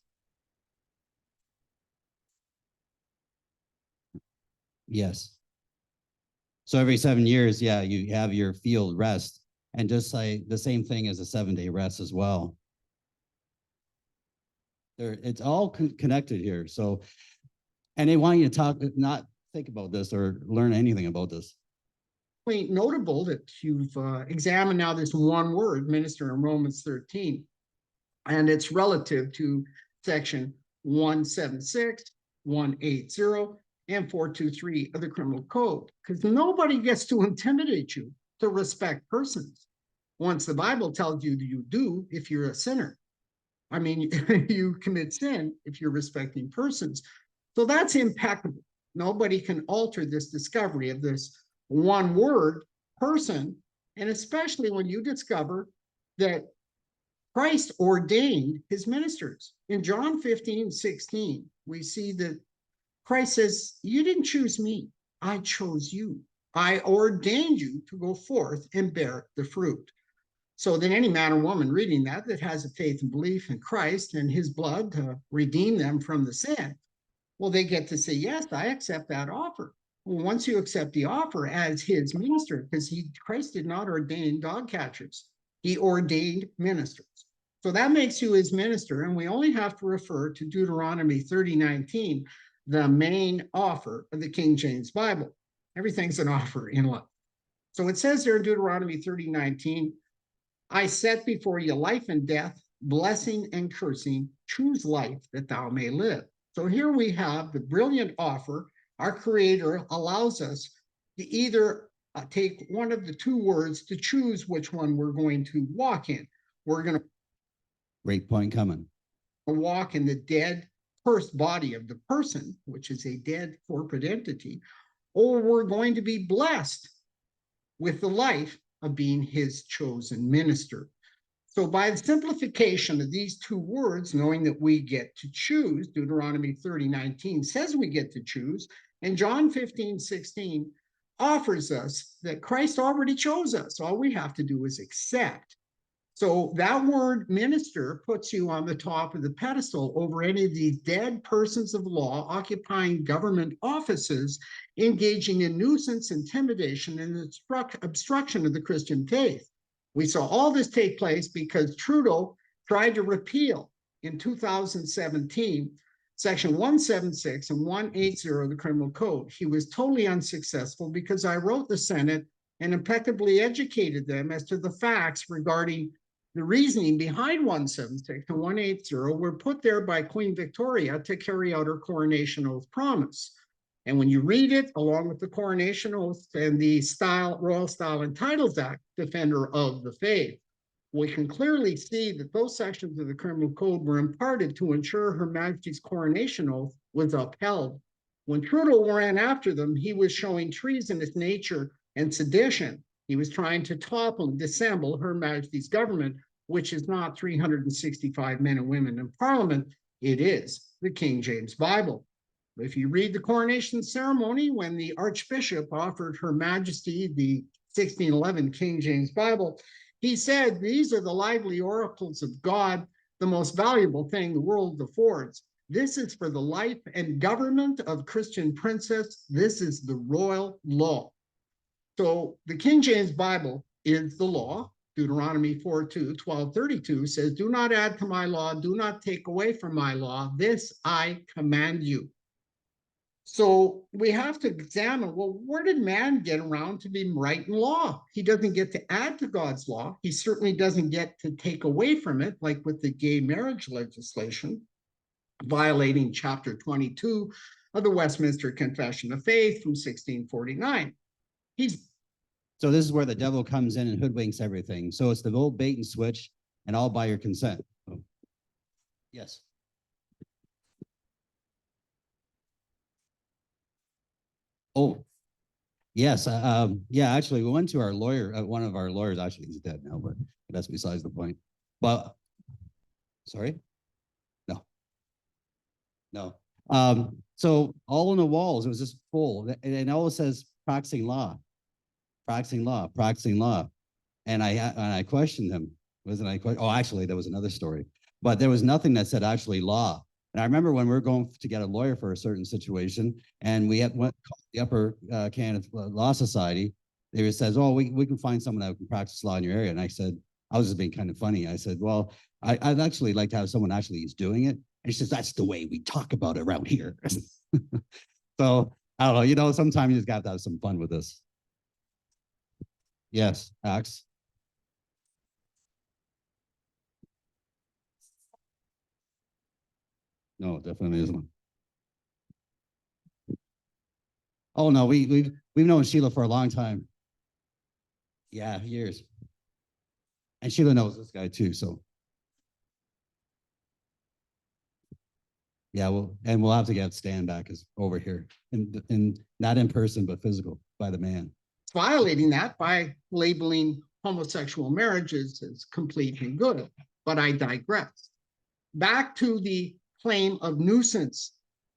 Yes. So every 7 years, yeah, you have your field rest and just like the same thing as a 7-day rest as well. It's all connected here. So, and they want you to not think about this or learn anything about this. Notable that you've examined now this one word, minister, in Romans 13, and it's relative to section 176, 180, and 423 of the criminal code, because nobody gets to intimidate you to respect persons. Once the Bible tells you that you do if you're a sinner. I mean, you commit sin if you're respecting persons. So that's impeccable. Nobody can alter this discovery of this one word, person, and especially when you discover that Christ ordained his ministers. In John 15:16, we see that Christ says, you didn't choose me, I chose you. I ordained you to go forth and bear the fruit. So then any man or woman reading that has a faith and belief in Christ and his blood to redeem them from the sin, well, they get to say, yes, I accept that offer. Well, once you accept the offer as his minister, because Christ did not ordain dog catchers, he ordained ministers. So that makes you his minister, and we only have to refer to Deuteronomy 30:19, the main offer of the King James Bible. Everything's an offer in life. So it says there in Deuteronomy 30:19, I set before you life and death, blessing and cursing. Choose life that thou may live. So here we have the brilliant offer. Our Creator allows us to either take one of the two words to choose which one we're going to walk in. We're going to Great point coming. walk in the dead first body of the person, which is a dead corporate entity, or we're going to be blessed with the life of being his chosen minister. So by the simplification of these two words, knowing that we get to choose, Deuteronomy 30:19 says we get to choose, and John 15:16 offers us that Christ already chose us. All we have to do is accept. So that word minister puts you on the top of the pedestal over any of these dead persons of law occupying government offices, engaging in nuisance, intimidation, and obstruction of the Christian faith. We saw all this take place because Trudeau tried to repeal in 2017 section 176 and 180 of the criminal code. He was totally unsuccessful because I wrote the Senate and impeccably educated them as to the facts regarding the reasoning behind 176 and 180 were put there by Queen Victoria to carry out her coronation oath promise. And when you read it, along with the coronation oath and the Royal Style and Titles Act, Defender of the Faith, we can clearly see that those sections of the Criminal Code were imparted to ensure Her Majesty's coronation oath was upheld. When Trudeau ran after them, he was showing treasonous nature and sedition. He was trying to topple and dissemble Her Majesty's government, which is not 365 men and women in Parliament. It is the King James Bible. If you read the coronation ceremony, when the Archbishop offered Her Majesty the 1611 King James Bible, he said, "These are the lively oracles of God, the most valuable thing the world affords. This is for the life and government of Christian princes. This is the royal law." So the King James Bible is the law. Deuteronomy 4:2, 12:32 says, "Do not add to my law, do not take away from my law. This I command you." So we have to examine, well, where did man get around to be writing law? He doesn't get to add to God's law. He certainly doesn't get to take away from it, like with the gay marriage legislation, violating chapter 22 of the Westminster Confession of Faith from 1649. So this is where the devil comes in and hoodwinks everything. So it's the old bait and switch, and all by your consent. Oh. Yes. Oh, yes. Yeah, actually, we went to our lawyer. One of our lawyers, actually, he's dead now, but that's besides the point. But, sorry? No. No. So all on the walls, it was just full. And all it says, practicing law, practicing law, practicing law. And I questioned him. Wasn't I? Oh, actually, there was another story. But there was nothing that said actually law. And I remember when we were going to get a lawyer for a certain situation, and we went to the Upper Canada Law Society. They says, "Oh, we can find someone that can practice law in your area." And I said, I was just being kind of funny. I said, "Well, I'd actually like to have someone actually is doing it." And she says, "That's the way we talk about it around here." So I don't know. You know, sometimes you just got to have some fun with this. Yes, Axe. No, definitely isn't. Oh no, we've known Sheila for a long time. Yeah, years. And Sheila knows this guy too, so. Yeah, we'll have to get Stan back over here, and not in person, but physical by the man. It's violating that by labeling homosexual marriages as complete and good, but I digress. Back to the claim of nuisance.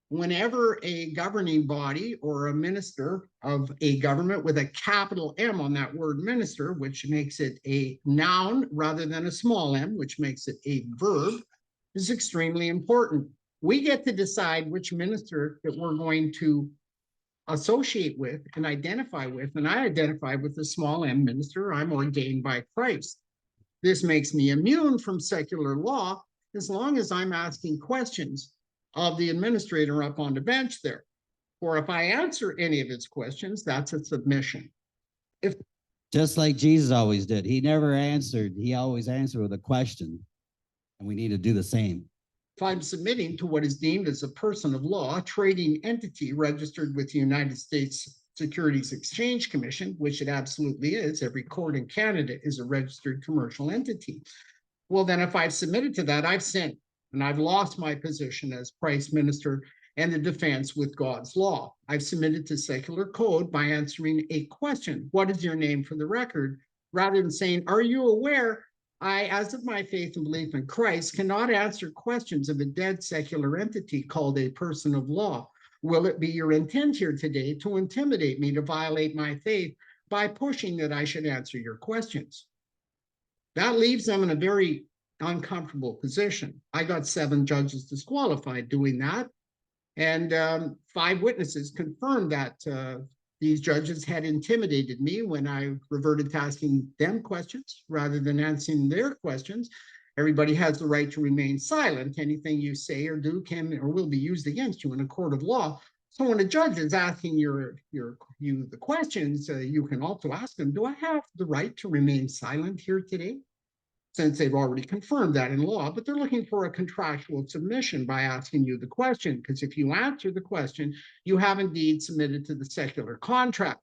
Whenever a governing body or a minister of a government with a capital M on that word minister, which makes it a noun rather than a small m, which makes it a verb, is extremely important. We get to decide which minister that we're going to associate with and identify with, and I identify with the small m minister. I'm ordained by Christ. This makes me immune from secular law as long as I'm asking questions of the administrator up on the bench there. Or if I answer any of its questions, that's a submission. Just like Jesus always did. He never answered. He always answered with a question. And we need to do the same. If I'm submitting to what is deemed as a person of law, a trading entity registered with the United States Securities Exchange Commission, which it absolutely is, every court in Canada is a registered commercial entity. Well, then if I've submitted to that, I've sinned, and I've lost my position as Price Minister and the defense with God's law. I've submitted to secular code by answering a question. What is your name for the record? Rather than saying, are you aware I, as of my faith and belief in Christ, cannot answer questions of a dead secular entity called a person of law. Will it be your intent here today to intimidate me to violate my faith by pushing that I should answer your questions? That leaves them in a very uncomfortable position. I got 7 judges disqualified doing that. And 5 witnesses confirmed that these judges had intimidated me when I reverted to asking them questions rather than answering their questions. Everybody has the right to remain silent. Anything you say or do can or will be used against you in a court of law. So when a judge is asking you the questions, you can also ask them, do I have the right to remain silent here today? since they've already confirmed that in law, but they're looking for a contractual submission by asking you the question, because if you answer the question, you have indeed submitted to the secular contract.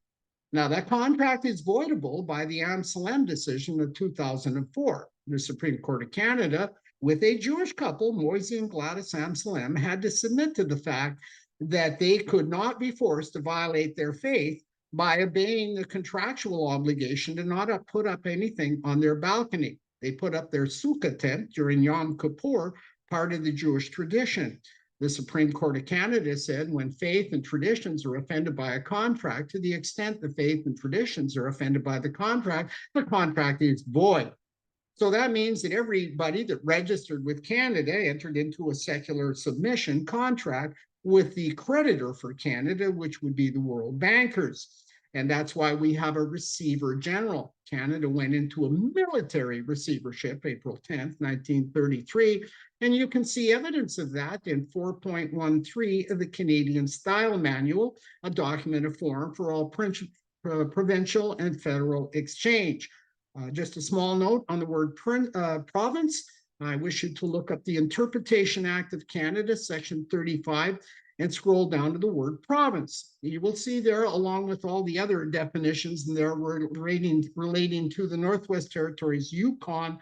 Now, that contract is voidable by the Amsalem decision of 2004. The Supreme Court of Canada, with a Jewish couple, Moise and Gladys Amsalem, had to submit to the fact that they could not be forced to violate their faith by obeying the contractual obligation to not put up anything on their balcony. They put up their sukkah tent during Yom Kippur, part of the Jewish tradition. The Supreme Court of Canada said when faith and traditions are offended by a contract, to the extent the faith and traditions are offended by the contract is void. So that means that everybody that registered with Canada entered into a secular submission contract with the creditor for Canada, which would be the world bankers. And that's why we have a receiver general. Canada went into a military receivership April 10th, 1933. And you can see evidence of that in 4.13 of the Canadian Style Manual, a document of form for all provincial and federal exchange. Just a small note on the word province. I wish you to look up the Interpretation Act of Canada, section 35, and scroll down to the word province. You will see there, along with all the other definitions there relating to the Northwest Territories, Yukon,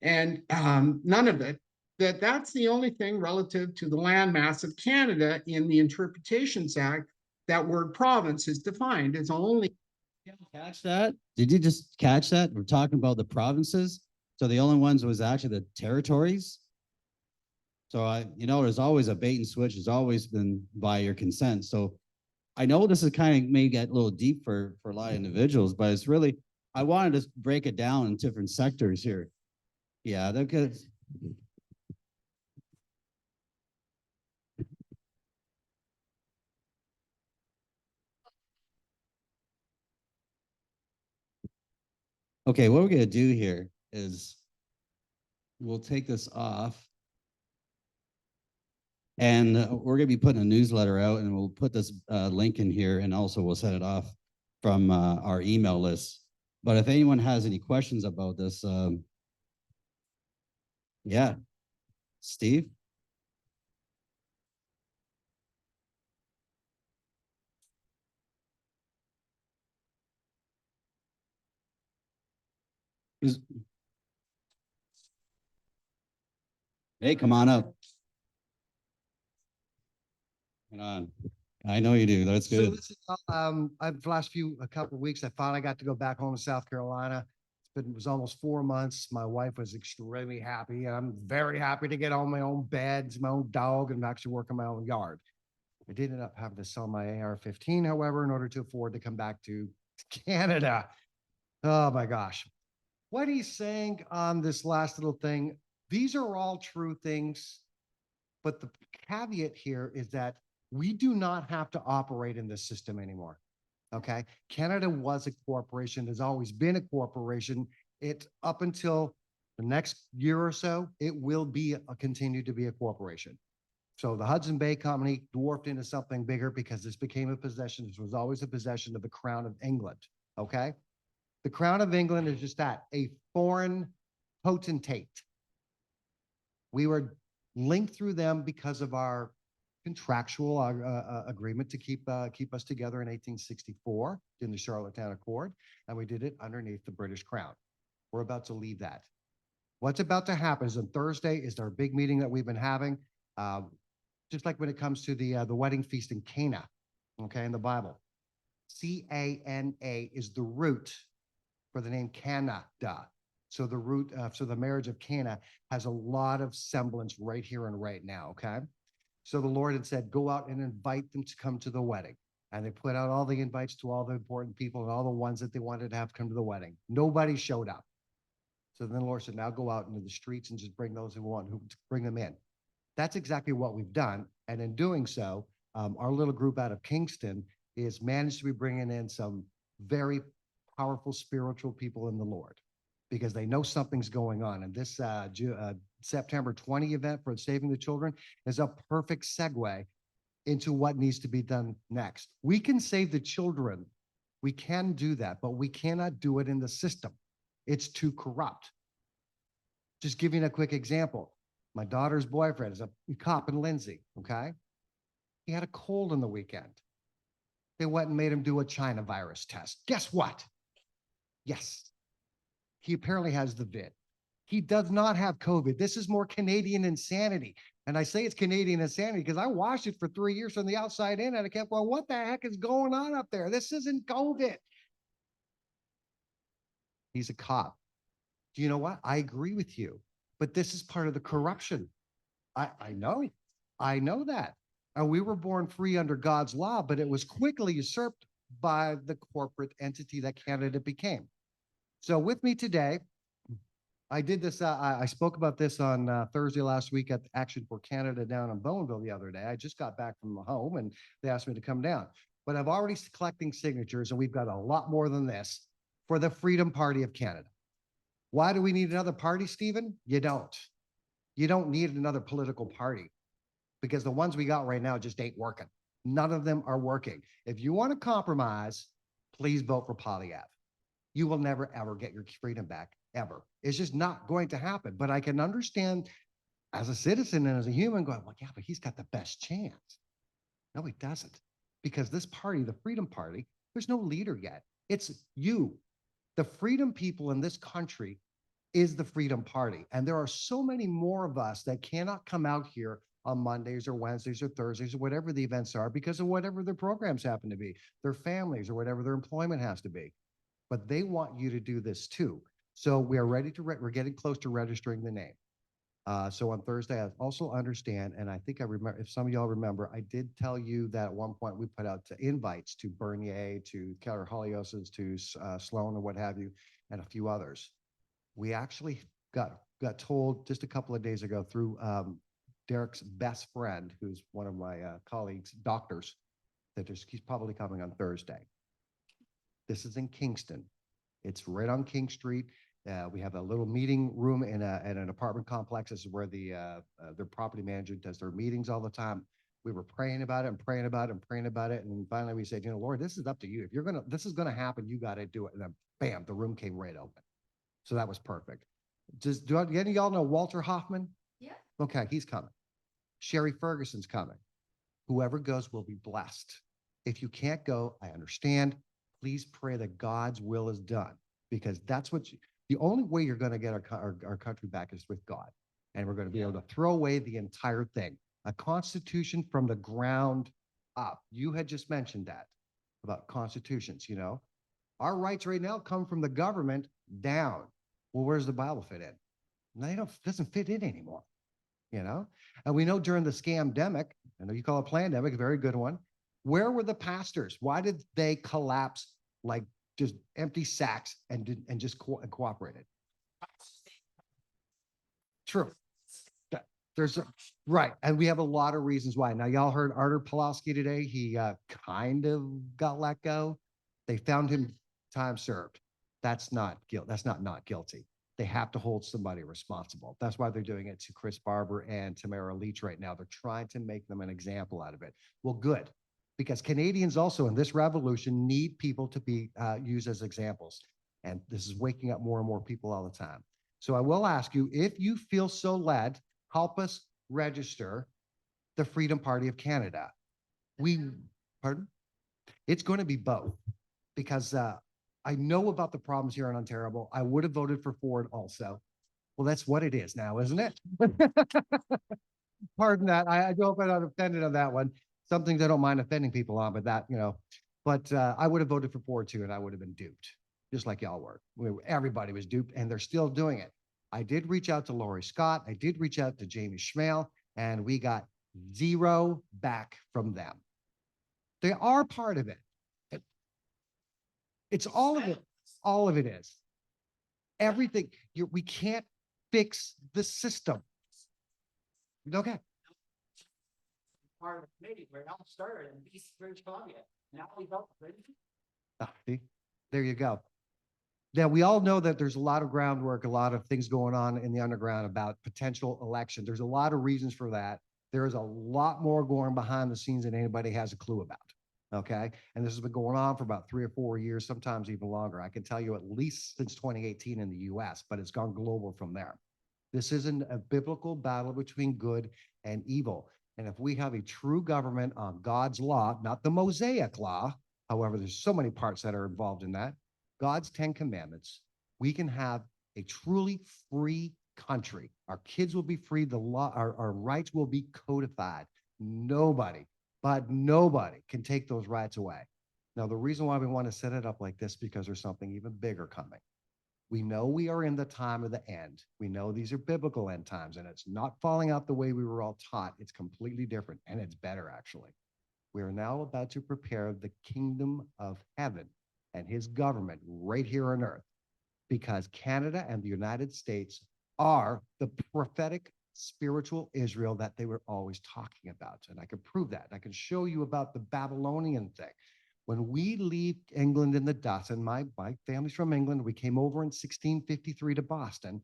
and none of it, that's the only thing relative to the landmass of Canada in the Interpretations Act. That word province is defined as only. Catch that? Did you just catch that? We're talking about the provinces. So the only ones was actually the territories. So there's always a bait and switch. It's always been by your consent. So I know this is kind of may get a little deep for a lot of individuals, but it's really, I wanted to break it down in different sectors here. Yeah, they're good. Okay, what we're gonna do here is we'll take this off. And we're going to be putting a newsletter out, and we'll put this link in here, and also we'll set it off from our email list. But if anyone has any questions about this, yeah, Steve? Hey, come on up. Come on. I know you do. That's good. So this is, I've the last a couple of weeks, I finally got to go back home to South Carolina. It was almost 4 months. My wife was extremely happy. And I'm very happy to get on my own beds, my own dog, and actually work in my own yard. I did end up having to sell my AR-15, however, in order to afford to come back to Canada. Oh my gosh. What he's saying on this last little thing, these are all true things, but the caveat here is that we do not have to operate in this system anymore. Okay. Canada was a corporation, has always been a corporation. It up until the next year or so, it will be continue to be a corporation. So the Hudson Bay Company dwarfed into something bigger because this became a possession. This was always a possession of the Crown of England. Okay. The Crown of England is just that, a foreign potentate. We were linked through them because of our contractual agreement to keep us together in 1864 in the Charlottetown Accord, and we did it underneath the British Crown. We're about to leave that. What's about to happen is on Thursday is our big meeting that we've been having, just like when it comes to the wedding feast in Cana, okay, in the Bible. C-A-N-A is the root for the name Canada. So the root, so the marriage of Cana has a lot of semblance right here and right now, okay? So the Lord had said, go out and invite them to come to the wedding. And they put out all the invites to all the important people and all the ones that they wanted to have come to the wedding. Nobody showed up. So then the Lord said, now go out into the streets and just bring those who want, who bring them in. That's exactly what we've done. And in doing so, our little group out of Kingston is managed to be bringing in some very powerful spiritual people in the Lord, because they know something's going on. And this September 20 event for Saving the Children is a perfect segue into what needs to be done next. We can save the children. We can do that, but we cannot do it in the system. It's too corrupt. Just giving a quick example. My daughter's boyfriend is a cop in Lindsay, okay? He had a cold on the weekend. They went and made him do a China virus test. Guess what? Yes, he apparently has the vid. He does not have COVID. This is more Canadian insanity. And I say it's Canadian insanity because I watched it for 3 years from the outside in and I kept going, what the heck is going on up there? This isn't COVID. He's a cop. Do you know what? I agree with you, but this is part of the corruption. I know that. And we were born free under God's law, but it was quickly usurped by the corporate entity that Canada became. So with me today, I did this, I spoke about this on Thursday last week at Action for Canada down in Bowmanville the other day. I just got back from home and they asked me to come down. But I've already collecting signatures and we've got a lot more than this for the Freedom Party of Canada. Why do we need another party, Stephen? You don't. You don't need another political party because the ones we got right now just ain't working. None of them are working. If you want to compromise, please vote for Polyev. You will never, ever get your freedom back, ever. It's just not going to happen. But I can understand as a citizen and as a human going, well, yeah, but he's got the best chance. No, he doesn't. Because this party, the Freedom Party, there's no leader yet. It's you. The freedom people in this country is the Freedom Party. And there are so many more of us that cannot come out here on Mondays or Wednesdays or Thursdays or whatever the events are because of whatever their programs happen to be, their families or whatever their employment has to be. But they want you to do this too. So we are ready to, we're getting close to registering the name. So on Thursday, I also understand, and I think I remember, if some of y'all remember, I did tell you that at one point we put out invites to Bernier, to Keller Hollyosis, to Sloan or what have you, and a few others. We actually got told just a couple of days ago through Derek's best friend, who's one of my colleagues, doctors, that he's probably coming on Thursday. This is in Kingston. It's right on King Street. We have a little meeting room in an apartment complex. This is where their property manager does their meetings all the time. We were praying about it and praying about it and praying about it. And finally we said, you know, Lord, this is up to you. If this is going to happen, you got to do it. And then bam, the room came right open. So that was perfect. Do any of y'all know Walter Hoffman? Yeah. Okay, he's coming. Sherry Ferguson's coming. Whoever goes will be blessed. If you can't go, I understand. Please pray that God's will is done, because that's what the only way you're going to get our country back is with God. And we're going to be able to throw away the entire thing. A constitution from the ground up. You had just mentioned that about constitutions, you know. Our rights right now come from the government down. Well, where's the Bible fit in? No, it doesn't fit in anymore, you know? And we know during the scamdemic, I know you call it plandemic, a very good one. Where were the pastors? Why did they collapse like just empty sacks and just cooperated? True. Right. And we have a lot of reasons why. Now, y'all heard Artur Pawlowski today. He kind of got let go. They found him time served. That's not guilt. That's not guilty. They have to hold somebody responsible. That's why they're doing it to Chris Barber and Tamara Leach right now. They're trying to make them an example out of it. Well, good. Because Canadians also in this revolution need people to be used as examples. And this is waking up more and more people all the time. So I will ask you, if you feel so led, help us register the Freedom Party of Canada. Pardon? It's going to be both, because I know about the problems here in Ontario. I would have voted for Ford also. Well, that's what it is now, isn't it? Pardon that. I hope I'm not offended on that one. Some things I don't mind offending people on, but that, you know, but I would have voted for Ford too, and I would have been duped, just like y'all were. Everybody was duped, and they're still doing it. I did reach out to Lori Scott. I did reach out to Jamie Schmale, and we got zero back from them. They are part of it. It's all of it. All of it is. Everything. We can't fix the system. Okay. Part of the committee where it all started in East British Columbia. Now we vote for it. See, there you go. Now, we all know that there's a lot of groundwork, a lot of things going on in the underground about potential election. There's a lot of reasons for that. There is a lot more going behind the scenes than anybody has a clue about. Okay. And this has been going on for about 3 or 4 years, sometimes even longer. I can tell you at least since 2018 in the US, but it's gone global from there. This isn't a biblical battle between good and evil. And if we have a true government on God's law, not the Mosaic law, however, there's so many parts that are involved in that, God's 10 commandments, we can have a truly free country. Our kids will be free. The law, our rights will be codified. Nobody can take those rights away. Now, the reason why we want to set it up like this, because there's something even bigger coming. We know we are in the time of the end. We know these are biblical end times, and it's not falling out the way we were all taught. It's completely different, and it's better, actually. We are now about to prepare the kingdom of heaven and his government right here on earth, because Canada and the United States are the prophetic spiritual Israel that they were always talking about. And I can prove that. I can show you about the Babylonian thing. When we leave England in the dust, and my family's from England, we came over in 1653 to Boston.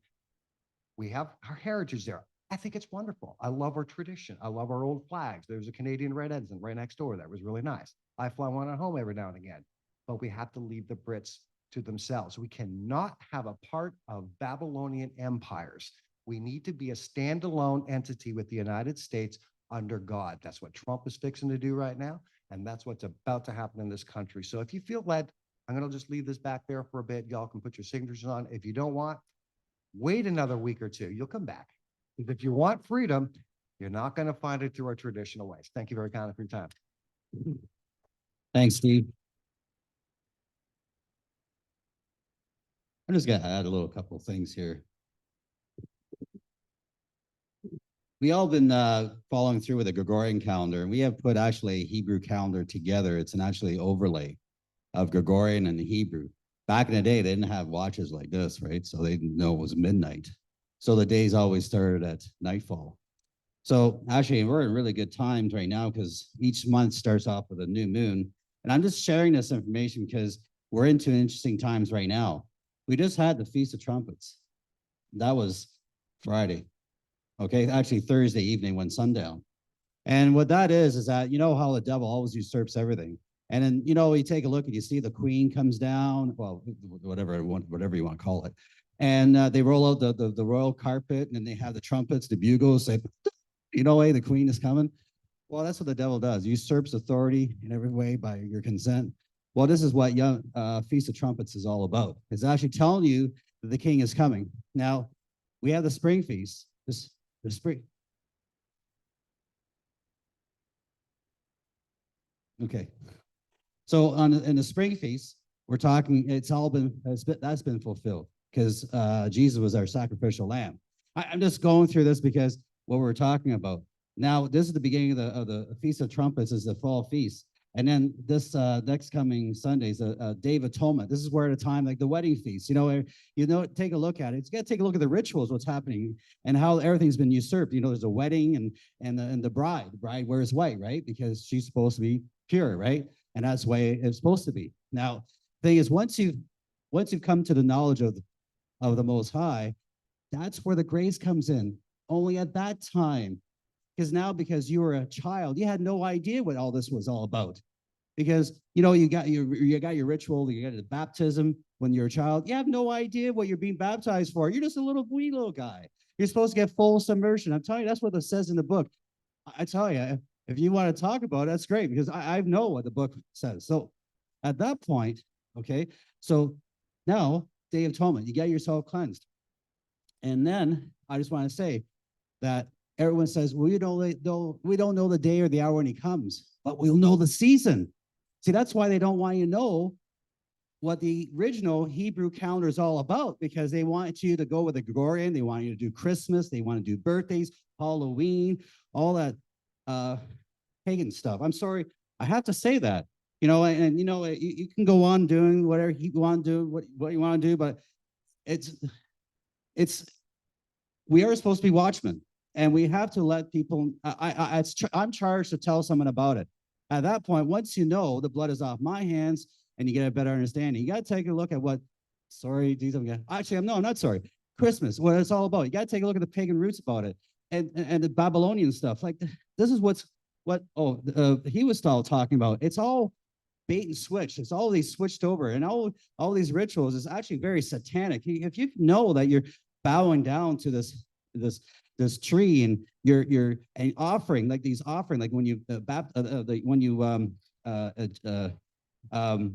We have our heritage there. I think it's wonderful. I love our tradition. I love our old flags. There's a Canadian Red Ensign right next door. That was really nice. I fly one at home every now and again. But we have to leave the Brits to themselves. We cannot have a part of Babylonian empires. We need to be a standalone entity with the United States under God. That's what Trump is fixing to do right now. And that's what's about to happen in this country. So if you feel led, I'm going to just leave this back there for a bit. Y'all can put your signatures on. If you don't want, wait another week or two. You'll come back. Because if you want freedom, you're not going to find it through our traditional ways. Thank you very kindly for your time. Thanks, Steve. I'm just gonna add a couple of things here. We all been following through with the Gregorian calendar, and we have put actually a Hebrew calendar together. It's an actually overlay of Gregorian and Hebrew. Back in the day, they didn't have watches like this, right? So they didn't know it was midnight. So the days always started at nightfall. So actually, we're in really good times right now because each month starts off with a new moon. And I'm just sharing this information because we're into interesting times right now. We just had the Feast of Trumpets. That was Friday. Okay, actually Thursday evening when sundown. And what that is that, you know how the devil always usurps everything. And then, you know, you take a look and you see the queen comes down, well, whatever you want to call it. And they roll out the royal carpet, and then they have the trumpets, the bugles, say, you know, hey, the queen is coming. Well, that's what the devil does. He usurps authority in every way by your consent. Well, this is what Feast of Trumpets is all about. It's actually telling you that the king is coming. Now, we have the spring feast. The spring. Okay. So in the spring feast, we're talking, that's been fulfilled because Jesus was our sacrificial lamb. I'm just going through this because what we're talking about. Now, this is the beginning of the Feast of Trumpets, is the fall feast. And then this next coming Sunday is a Day of Atonement. This is where at a time like the wedding feast, take a look at it. It's got to take a look at the rituals, what's happening and how everything's been usurped. You know, there's a wedding and the bride wears white, right? Because she's supposed to be pure, right? And that's the way it's supposed to be. Now, the thing is, once you've come to the knowledge of the Most High, that's where the grace comes in. Only at that time. Because you were a child, you had no idea what all this was all about. Because, you know, you got your ritual, you got the baptism when you're a child. You have no idea what you're being baptized for. You're just a wee little guy. You're supposed to get full submersion. I'm telling you, that's what it says in the book. I tell you, if you want to talk about it, that's great, because I know what the book says. So at that point, okay, so now, Day of Atonement, you get yourself cleansed. And then I just want to say that everyone says, well, we don't know the day or the hour when he comes, but we'll know the season. See, that's why they don't want you to know what the original Hebrew calendar is all about, because they want you to go with the Gregorian. They want you to do Christmas. They want to do birthdays, Halloween, all that pagan stuff. I'm sorry, I have to say that. You know, and you know, you can go on doing whatever you want to do, what you want to do, but we are supposed to be watchmen. And we have to let people, I'm charged to tell someone about it. At that point, once you know the blood is off my hands and you get a better understanding, you got to take a look at I'm not sorry. Christmas, what it's all about. You got to take a look at the pagan roots about it and the Babylonian stuff. Like, this is he was still talking about. It's all bait and switch. It's all these switched over, and all these rituals is actually very satanic. If you know that you're bowing down to this this tree, and you're and offering like these offering, like when you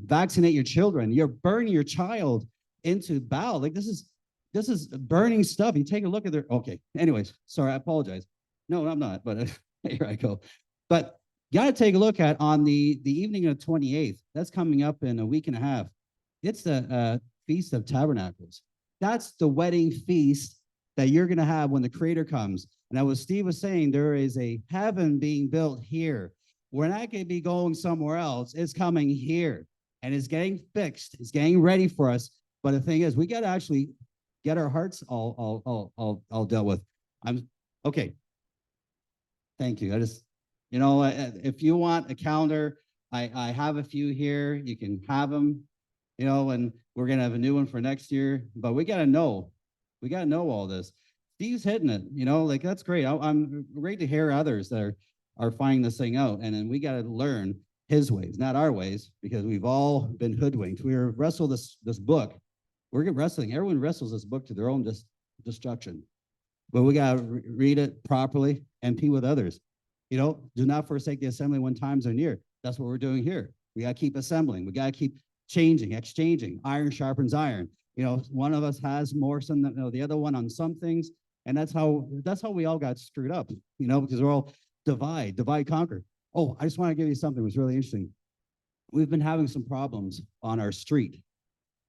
vaccinate your children, you're burning your child into bow. Like this is burning stuff. You take a look at their, okay. Anyways, sorry, I apologize. No, I'm not, but here I go. But you got to take a look at on the evening of 28th. That's coming up in a week and a half. It's the Feast of Tabernacles. That's the wedding feast that you're going to have when the Creator comes. And as Steve was saying, there is a heaven being built here. We're not going to be going somewhere else. It's coming here, and it's getting fixed. It's getting ready for us. But the thing is, we got to actually get our hearts all dealt with. I'm okay. Thank you. I just, if you want a calendar, I have a few here. You can have them, and we're going to have a new one for next year. But we got to know all this. Steve's hitting it, like that's great. I'm great to hear others that are finding this thing out. And then we got to learn his ways, not our ways, because we've all been hoodwinked. We wrestle this book. We're wrestling. Everyone wrestles this book to their own destruction. But we got to read it properly and be with others. Do not forsake the assembly when times are near. That's what we're doing here. We got to keep assembling. We got to keep changing, exchanging. Iron sharpens iron. One of us has more than the other one on some things. And that's how we all got screwed up, because we're all divide, conquer. Oh, I just want to give you something that was really interesting. We've been having some problems on our street.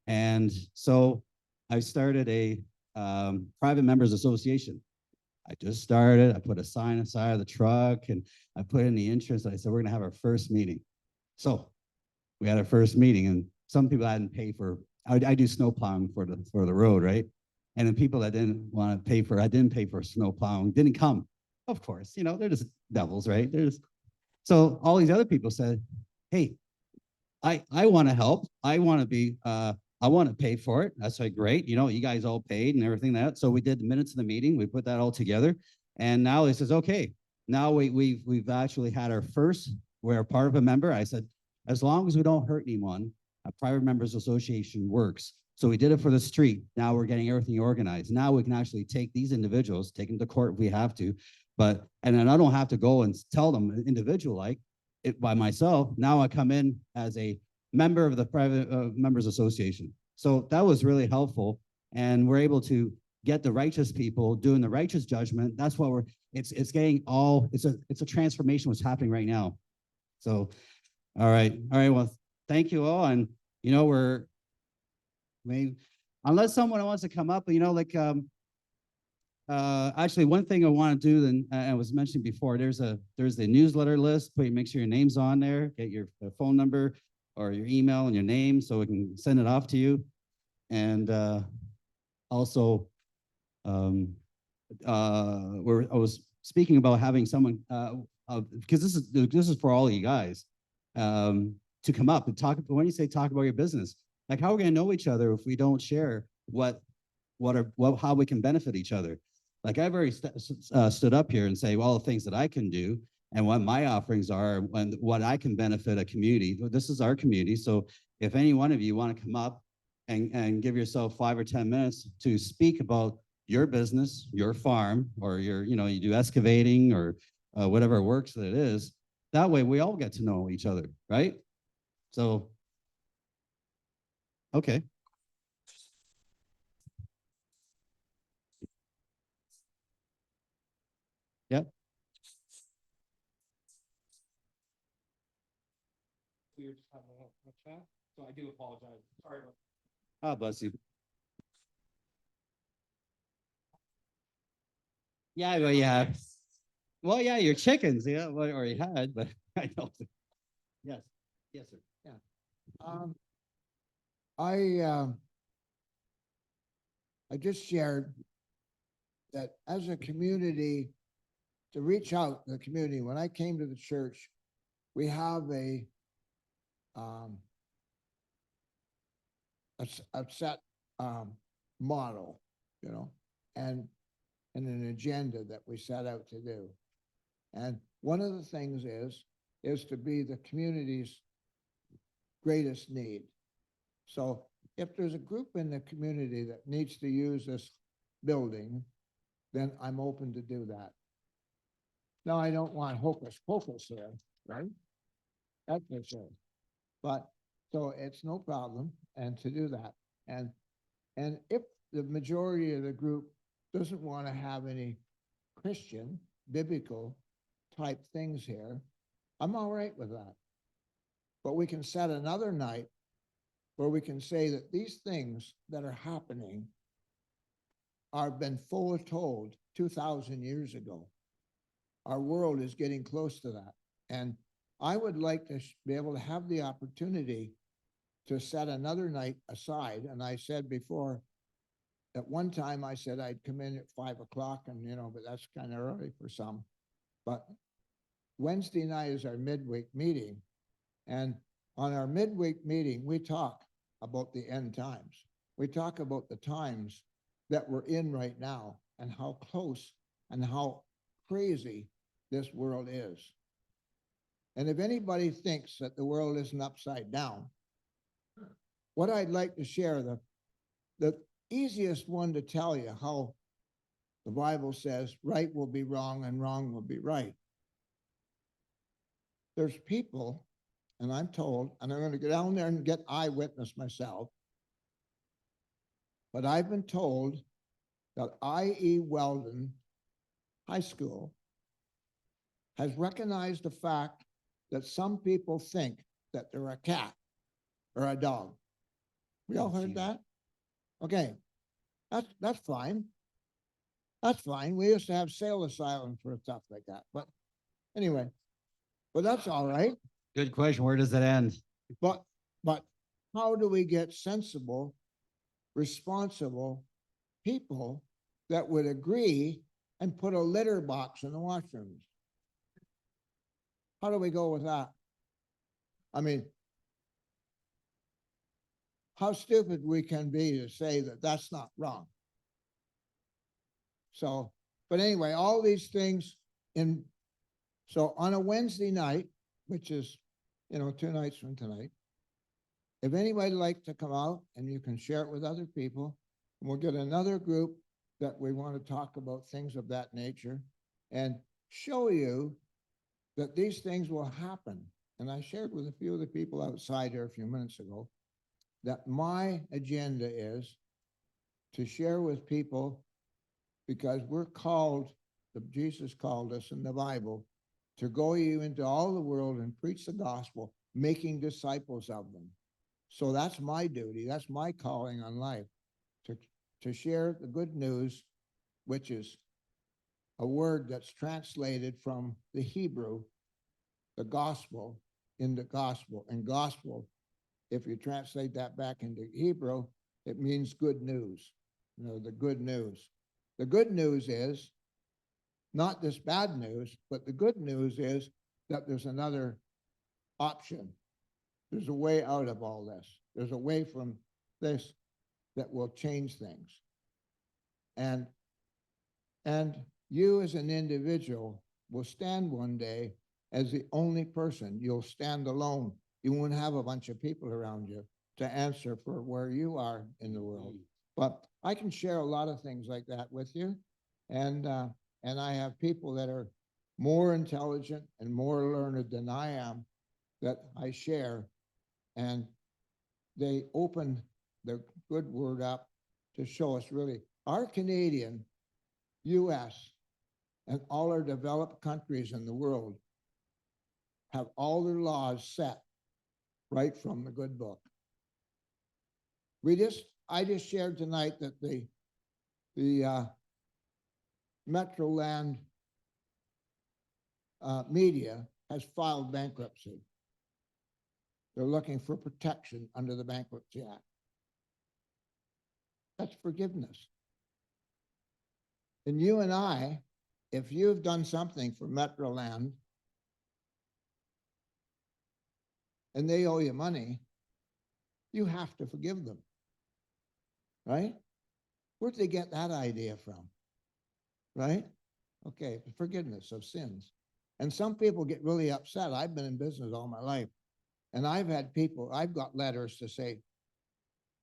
And so I started a private members association. I just started. I put a sign inside of the truck, and I put in the entrance. I said, we're going to have our first meeting. So we had our first meeting, and some people hadn't paid for, I do snow plowing for the road, right? And then people that didn't want to pay for, I didn't pay for snow plowing, didn't come. Of course, they're just devils, right? So all these other people said, hey, I want to help. I want to be, I want to pay for it. That's like, great. You guys all paid and everything that. So we did the minutes of the meeting. We put that all together. And now he says, okay, now we've actually had our first, we're a part of a member. I said, as long as we don't hurt anyone, a private members association works. So we did it for the street. Now we're getting everything organized. Now we can actually take these individuals, take them to court if we have to. And then I don't have to go and tell them individual like it by myself. Now I come in as a member of the private members association. So that was really helpful. And we're able to get the righteous people doing the righteous judgment. That's what it's a transformation what's happening right now. So, all right. Well, thank you all. And, unless someone wants to come up, actually one thing I want to do, and I was mentioning before, there's the newsletter list. Make sure your name's on there, get your phone number or your email and your name so we can send it off to you. And also, I was speaking about having someone, because this is for all you guys, to come up and talk. When you say talk about your business, like how are we going to know each other if we don't share how we can benefit each other? Like I've already stood up here and say all the things that I can do and what my offerings are and what I can benefit a community. This is our community. So if any one of you want to come up and give yourself 5 or 10 minutes to speak about your business, your farm, or you do excavating or whatever works that it is, that way we all get to know each other, right? So, okay. Yep. So I do apologize. Sorry. Oh, bless you. Yeah, well, yeah. Well, yeah, your chickens, yeah, or you had, but I don't. Yes, yes, sir. I just shared that as a community, to reach out to the community, when I came to the church, we have a set model, and an agenda that we set out to do. And one of the things is to be the community's greatest need. So if there's a group in the community that needs to use this building, then I'm open to do that. Now, I don't want hocus pocus here, right? That's for sure. But, so it's no problem, and to do that. And if the majority of the group doesn't want to have any Christian, biblical type things here, I'm all right with that. But we can set another night where we can say that these things that are happening are been foretold 2,000 years ago. Our world is getting close to that. And I would like to be able to have the opportunity to set another night aside. And I said before, at one time I said I'd come in at 5 o'clock and, but that's kind of early for some. But Wednesday night is our midweek meeting. And on our midweek meeting, we talk about the end times. We talk about the times that we're in right now and how close and how crazy this world is. And if anybody thinks that the world isn't upside down, what I'd like to share, the easiest one to tell you how the Bible says right will be wrong and wrong will be right. There's people, and I'm told, and I'm going to go down there and get eyewitness myself, but I've been told that I.E. Weldon High School has recognized the fact that some people think that they're a cat or a dog. We all heard that? Okay, that's fine. That's fine. We used to have sale asylums for stuff like that. But anyway, but that's all right. Good question. Where does it end? But how do we get sensible, responsible people that would agree and put a litter box in the washrooms? How do we go with that? I mean, how stupid we can be to say that that's not wrong. So, but anyway, all these things so on a Wednesday night, which is, 2 nights from tonight, if anybody would like to come out and you can share it with other people, and we'll get another group that we want to talk about things of that nature and show you that these things will happen. And I shared with a few of the people outside here a few minutes ago that my agenda is to share with people, because we're called, Jesus called us in the Bible, to go you into all the world and preach the gospel, making disciples of them. So that's my duty. That's my calling on life, to share the good news, which is a word that's translated from the Hebrew, the gospel, into gospel. And gospel, if you translate that back into Hebrew, it means good news. The good news. The good news is not this bad news, but the good news is that there's another option. There's a way out of all this. There's a way from this that will change things. And you as an individual will stand one day as the only person. You'll stand alone. You won't have a bunch of people around you to answer for where you are in the world. But I can share a lot of things like that with you. And I have people that are more intelligent and more learned than I am that I share. And they open the good word up to show us really our Canadian, US, and all our developed countries in the world have all their laws set right from the good book. I just shared tonight that the Metroland media has filed bankruptcy. They're looking for protection under the Bankruptcy Act. That's forgiveness. And you and I, if you've done something for Metroland and they owe you money, you have to forgive them, right? Where'd they get that idea from, right? Okay, forgiveness of sins. And some people get really upset. I've been in business all my life, and I've got letters to say,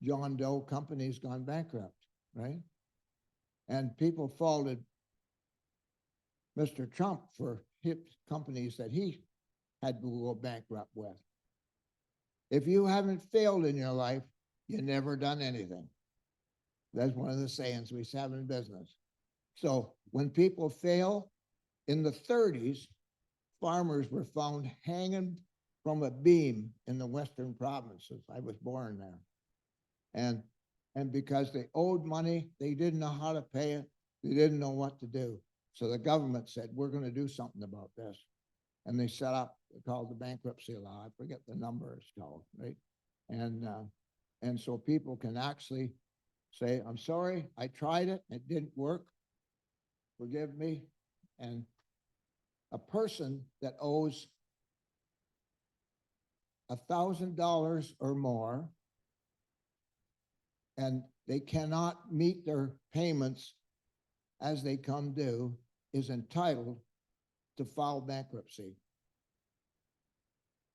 John Doe Company's gone bankrupt, right? And people faulted Mr. Trump for his companies that he had to go bankrupt with. If you haven't failed in your life, you've never done anything. That's one of the sayings we have in business. So when people fail, in the 30s, farmers were found hanging from a beam in the Western provinces. I was born there. And because they owed money, they didn't know how to pay it. They didn't know what to do. So the government said, we're going to do something about this. And they set up, called the bankruptcy law. I forget the number it's called, right? And so people can actually say, I'm sorry, I tried it, it didn't work. Forgive me. And a person that owes $1,000 or more, and they cannot meet their payments as they come due, is entitled to file bankruptcy.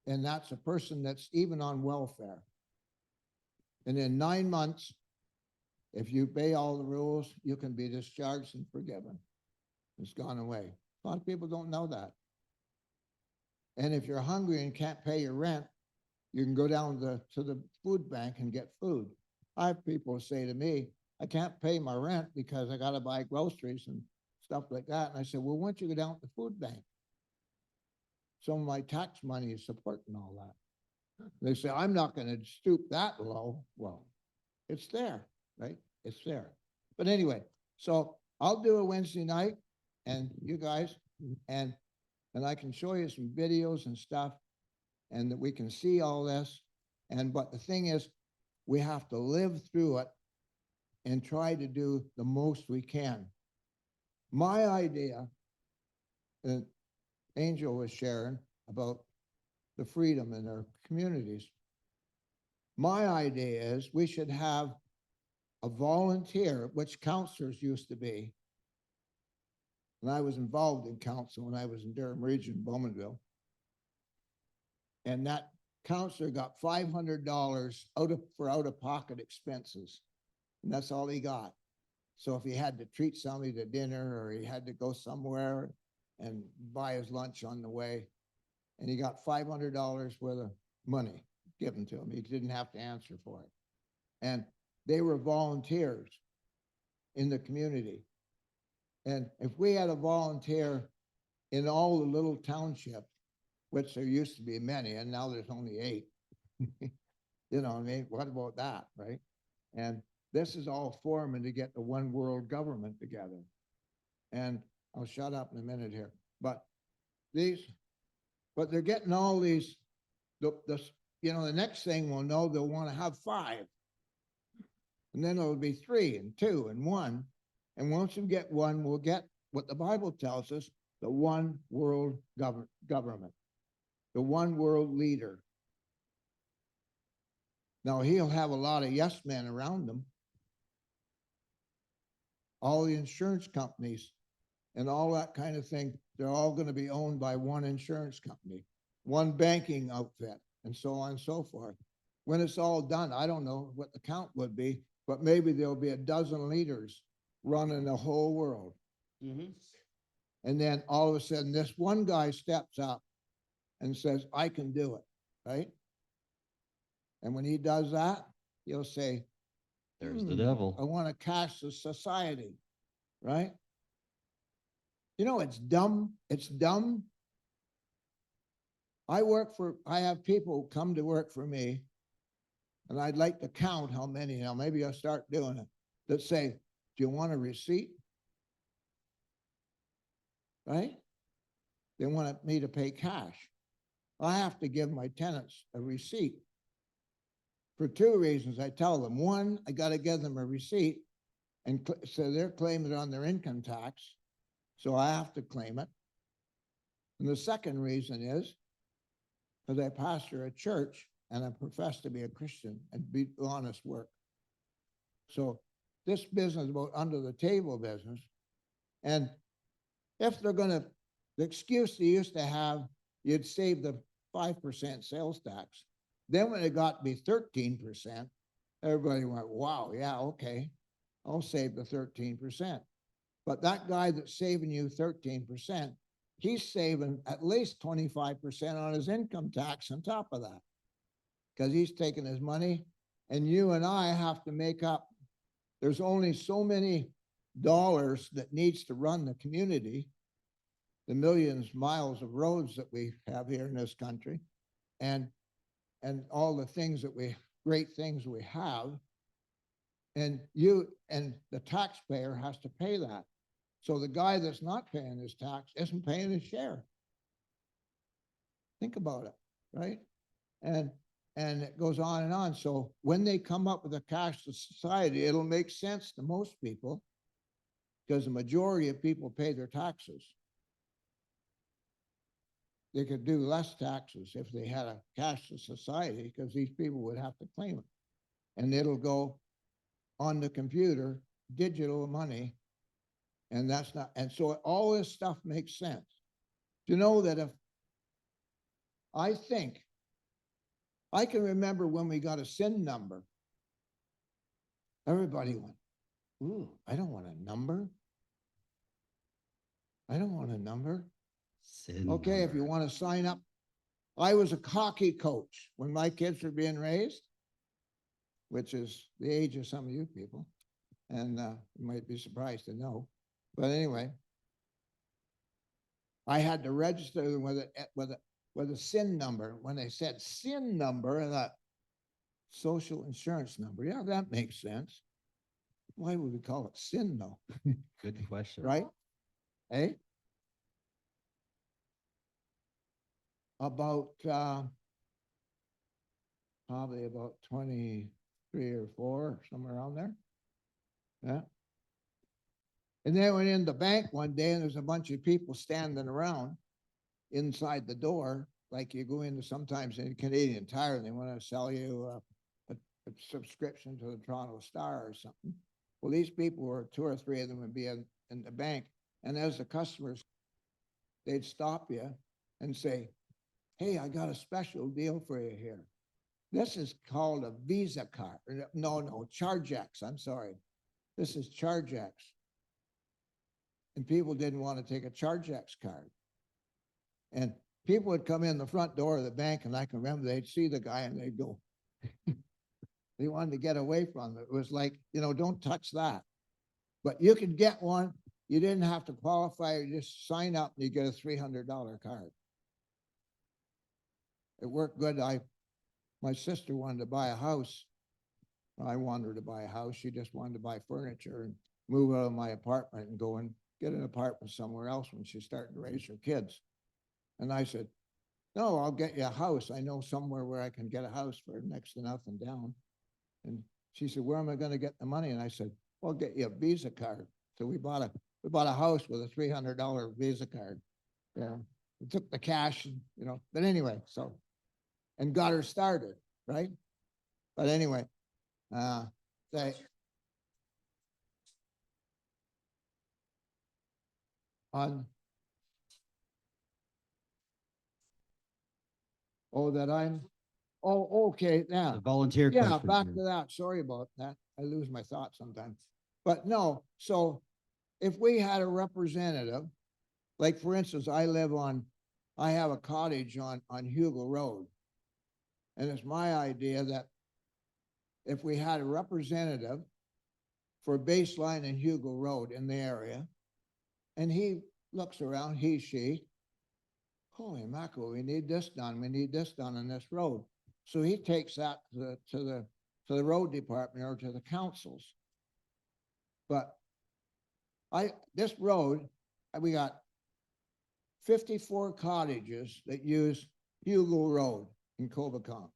And that's a person that's even on welfare. And in 9 months, if you obey all the rules, you can be discharged and forgiven. It's gone away. A lot of people don't know that. And if you're hungry and can't pay your rent, you can go down to the food bank and get food. I have people say to me, I can't pay my rent because I got to buy groceries and stuff like that. And I said, well, why don't you go down to the food bank? Some of my tax money is supporting all that. They say, I'm not going to stoop that low. Well, it's there, right? It's there. But anyway, so I'll do a Wednesday night and you guys, and I can show you some videos and stuff and that we can see all this. But the thing is, we have to live through it and try to do the most we can. My idea, and Angel was sharing about the freedom in our communities. My idea is we should have a volunteer, which counselors used to be. And I was involved in council when I was in Durham Region, Bowmanville. And that counselor got $500 for out-of-pocket expenses. And that's all he got. So if he had to treat somebody to dinner or he had to go somewhere and buy his lunch on the way, and he got $500 worth of money given to him. He didn't have to answer for it. And they were volunteers in the community. And if we had a volunteer in all the little townships, which there used to be many, and now there's only 8, you know what I mean? What about that, right? And this is all forming to get the one world government together. And I'll shut up in a minute here. But they're getting all these, the next thing we'll know, they'll want to have 5. And then it'll be 3 and 2 and 1. And once we get 1, we'll get what the Bible tells us, the one world government, the one world leader. Now he'll have a lot of yes men around him. All the insurance companies and all that kind of thing, they're all going to be owned by one insurance company, one banking outfit, and so on and so forth. When it's all done, I don't know what the count would be, but maybe there'll be 12 leaders running the whole world. Mm-hmm. And then all of a sudden, this one guy steps up and says, I can do it, right? And when he does that, he'll say, There's the devil. I want to cash the society, right? You know, it's dumb. It's dumb. I have people come to work for me, and I'd like to count how many now, maybe I'll start doing it, that say, do you want a receipt? Right? They want me to pay cash. I have to give my tenants a receipt for 2 reasons. I tell them, 1, I got to give them a receipt, and so they're claiming it on their income tax, so I have to claim it. And the second reason is because I pastor a church and I profess to be a Christian and be honest work. So this business about under the table business, and if they're going to, the excuse they used to have, you'd save the 5% sales tax. Then when it got to be 13%, everybody went, wow, yeah, okay, I'll save the 13%. But that guy that's saving you 13%, he's saving at least 25% on his income tax on top of that. Because he's taking his money, and you and I have to make up. There's only so many dollars that needs to run the community, the millions miles of roads that we have here in this country, and all the things that great things we have. And you and the taxpayer has to pay that. So the guy that's not paying his tax isn't paying his share. Think about it, right? And it goes on and on. So when they come up with a cashless society, it'll make sense to most people because the majority of people pay their taxes. They could do less taxes if they had a cashless society because these people would have to claim it. And it'll go on the computer, digital money, and that's not, and so all this stuff makes sense. You know that if I think, I can remember when we got a SIN number, everybody went, ooh, I don't want a number. I don't want a number. Sin Okay, if number. you want to sign up. I was a hockey coach when my kids were being raised, which is the age of some of you people. And you might be surprised to know. But anyway, I had to register them with a SIN number. When they said SIN number, I thought, social insurance number. Yeah, that makes sense. Why would we call it SIN though? Good question. Right? Eh? About probably about 23 or 4, somewhere around there. Yeah. And then I went in the bank one day and there's a bunch of people standing around inside the door, like you go into sometimes in Canadian Tire and they want to sell you a subscription to the Toronto Star or something. Well, these people were 2 or 3 of them would be in the bank. And as the customers, they'd stop you and say, hey, I got a special deal for you here. This is called a Visa card. No, ChargeX, I'm sorry. This is ChargeX. And people didn't want to take a ChargeX card. And people would come in the front door of the bank, and I can remember they'd see the guy and they'd go, they wanted to get away from it. It was like, don't touch that. But you could get one. You didn't have to qualify. You just sign up and you get a $300 card. It worked good. My sister wanted to buy a house. I wanted her to buy a house. She just wanted to buy furniture and move out of my apartment and go and get an apartment somewhere else when she's starting to raise her kids. And I said, no, I'll get you a house. I know somewhere where I can get a house for next to nothing down. And she said, where am I going to get the money? And I said, well, I'll get you a Visa card. So we bought a house with a $300 Visa card. Yeah. We took the cash and, but anyway, and got her started, right? But anyway, that okay, now. The volunteer Yeah, question. back to that. Sorry about that. I lose my thoughts sometimes. But no, so if we had a representative, like for instance, I have a cottage on Hugo Road. And it's my idea that if we had a representative for Baseline and Hugo Road in the area, and he looks around, she, holy mackerel, we need this done on this road. So he takes that to the road department or to the councils. But this road, we got 54 cottages that use Hugo Road in Covacon.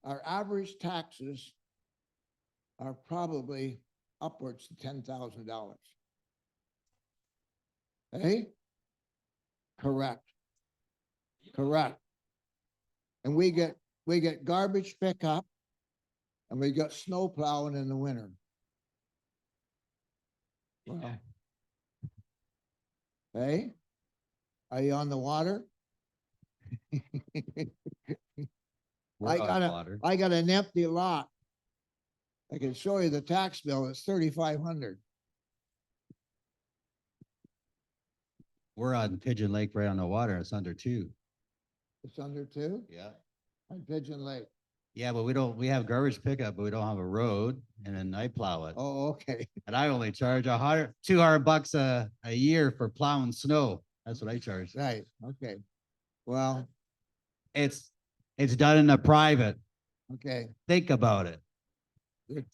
Our average taxes are probably upwards to $10,000. Hey? Correct. And we get garbage pickup and we got snow plowing in the winter. Well, hey? Are you on the water? We're on water. I got an empty lot. I can show you the tax bill. It's $3,500. We're on Pigeon Lake right on the water. It's under 2. It's under 2 Yeah. on Pigeon Lake. Yeah, but we have garbage pickup, but we don't have a road, and then I plow it. Oh, okay. And I only charge $200 a year for plowing snow. That's what I charge. Right, okay. Well, It's done in a private. okay. Think about it. Okay.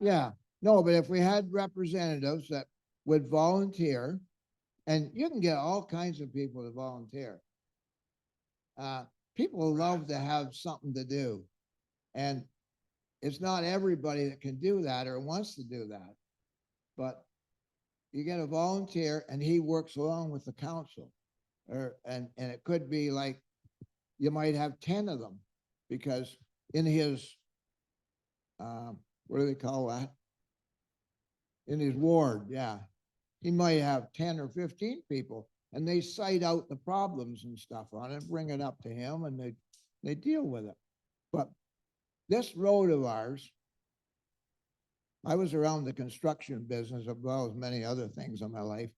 Yeah, no, but if we had representatives that would volunteer, and you can get all kinds of people to volunteer. People love to have something to do. And it's not everybody that can do that or wants to do that. But you get a volunteer and he works along with the council. And it could be like, you might have 10 of them, because in his, what do they call that? In his ward, yeah. He might have 10 or 15 people, and they cite out the problems and stuff on it, bring it up to him, and they deal with it. But this road of ours, I was around the construction business as well as many other things in my life.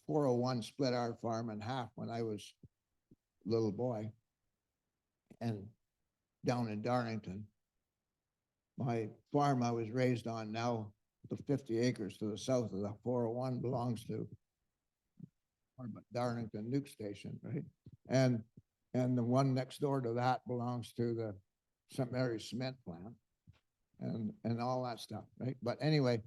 401 split our farm in half when I was a little boy. And down in Darlington, my farm I was raised on now, the 50 acres to the south of the 401 belongs to Darlington Nuke Station, right? And the one next door to that belongs to the St. Mary's cement plant and all that stuff, right? But anyway,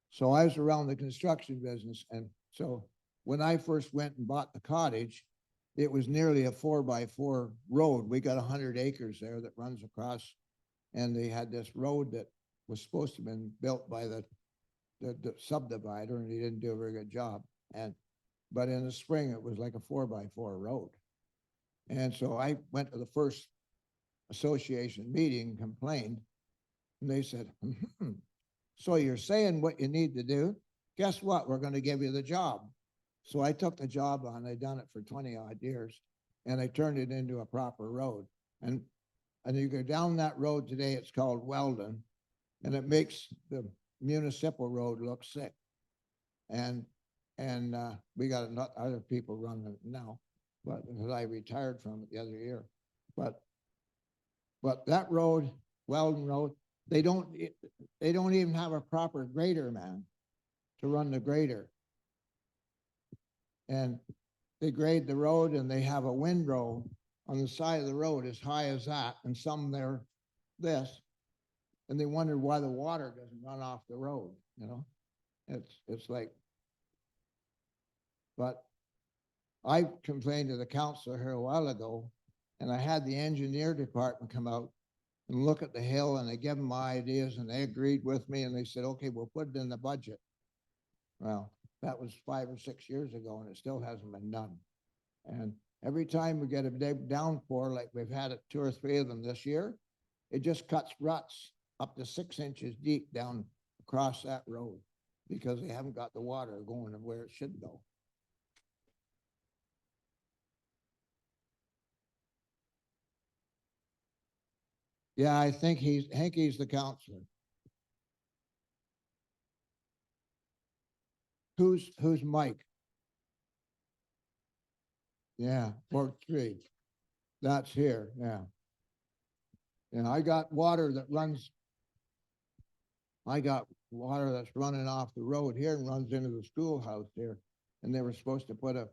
so I was around the construction business. And so when I first went and bought the cottage, it was nearly a 4x4 road. We got 100 acres there that runs across, and they had this road that was supposed to have been built by the subdivider, and he didn't do a very good job. But in the spring, it was like a 4x4 road. And so I went to the first association meeting, complained, and they said, so you're saying what you need to do? Guess what? We're going to give you the job. So I took the job on. I'd done it for 20 odd years, and I turned it into a proper road. And you go down that road today, it's called Weldon, and it makes the municipal road look sick. And we got other people running it now, but because I retired from it the other year. But that road, Weldon Road, they don't even have a proper grader man to run the grader. And they grade the road, and they have a windrow on the side of the road as high as that, and some there this, and they wonder why the water doesn't run off the road, you know? It's like, but I complained to the councilor here a while ago, and I had the engineer department come out and look at the hill, and I gave them my ideas, and they agreed with me, and they said, okay, we'll put it in the budget. Well, that was 5 or 6 years ago, and it still hasn't been done. And every time we get a big downpour, like we've had it 2 or 3 of them this year, it just cuts ruts up to 6 inches deep down across that road, because they haven't got the water going where it should go. Yeah, I think he's the counselor. Who's Mike? Yeah, Port 3. That's here, yeah. And I got water that's running off the road here and runs into the schoolhouse here. And they were supposed to put a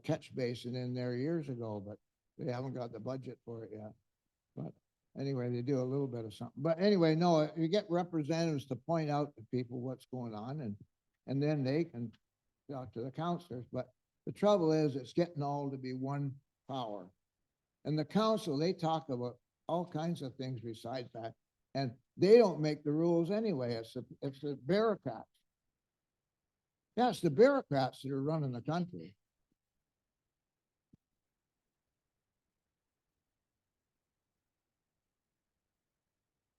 catch basin in there years ago, but they haven't got the budget for it yet. But anyway, they do a little bit of something. But anyway, no, you get representatives to point out to people what's going on, and then they can talk to the counselors. But the trouble is, it's getting all to be one power. And the council, they talk about all kinds of things besides that. And they don't make the rules anyway. It's the bureaucrats. Yeah, it's the bureaucrats that are running the country.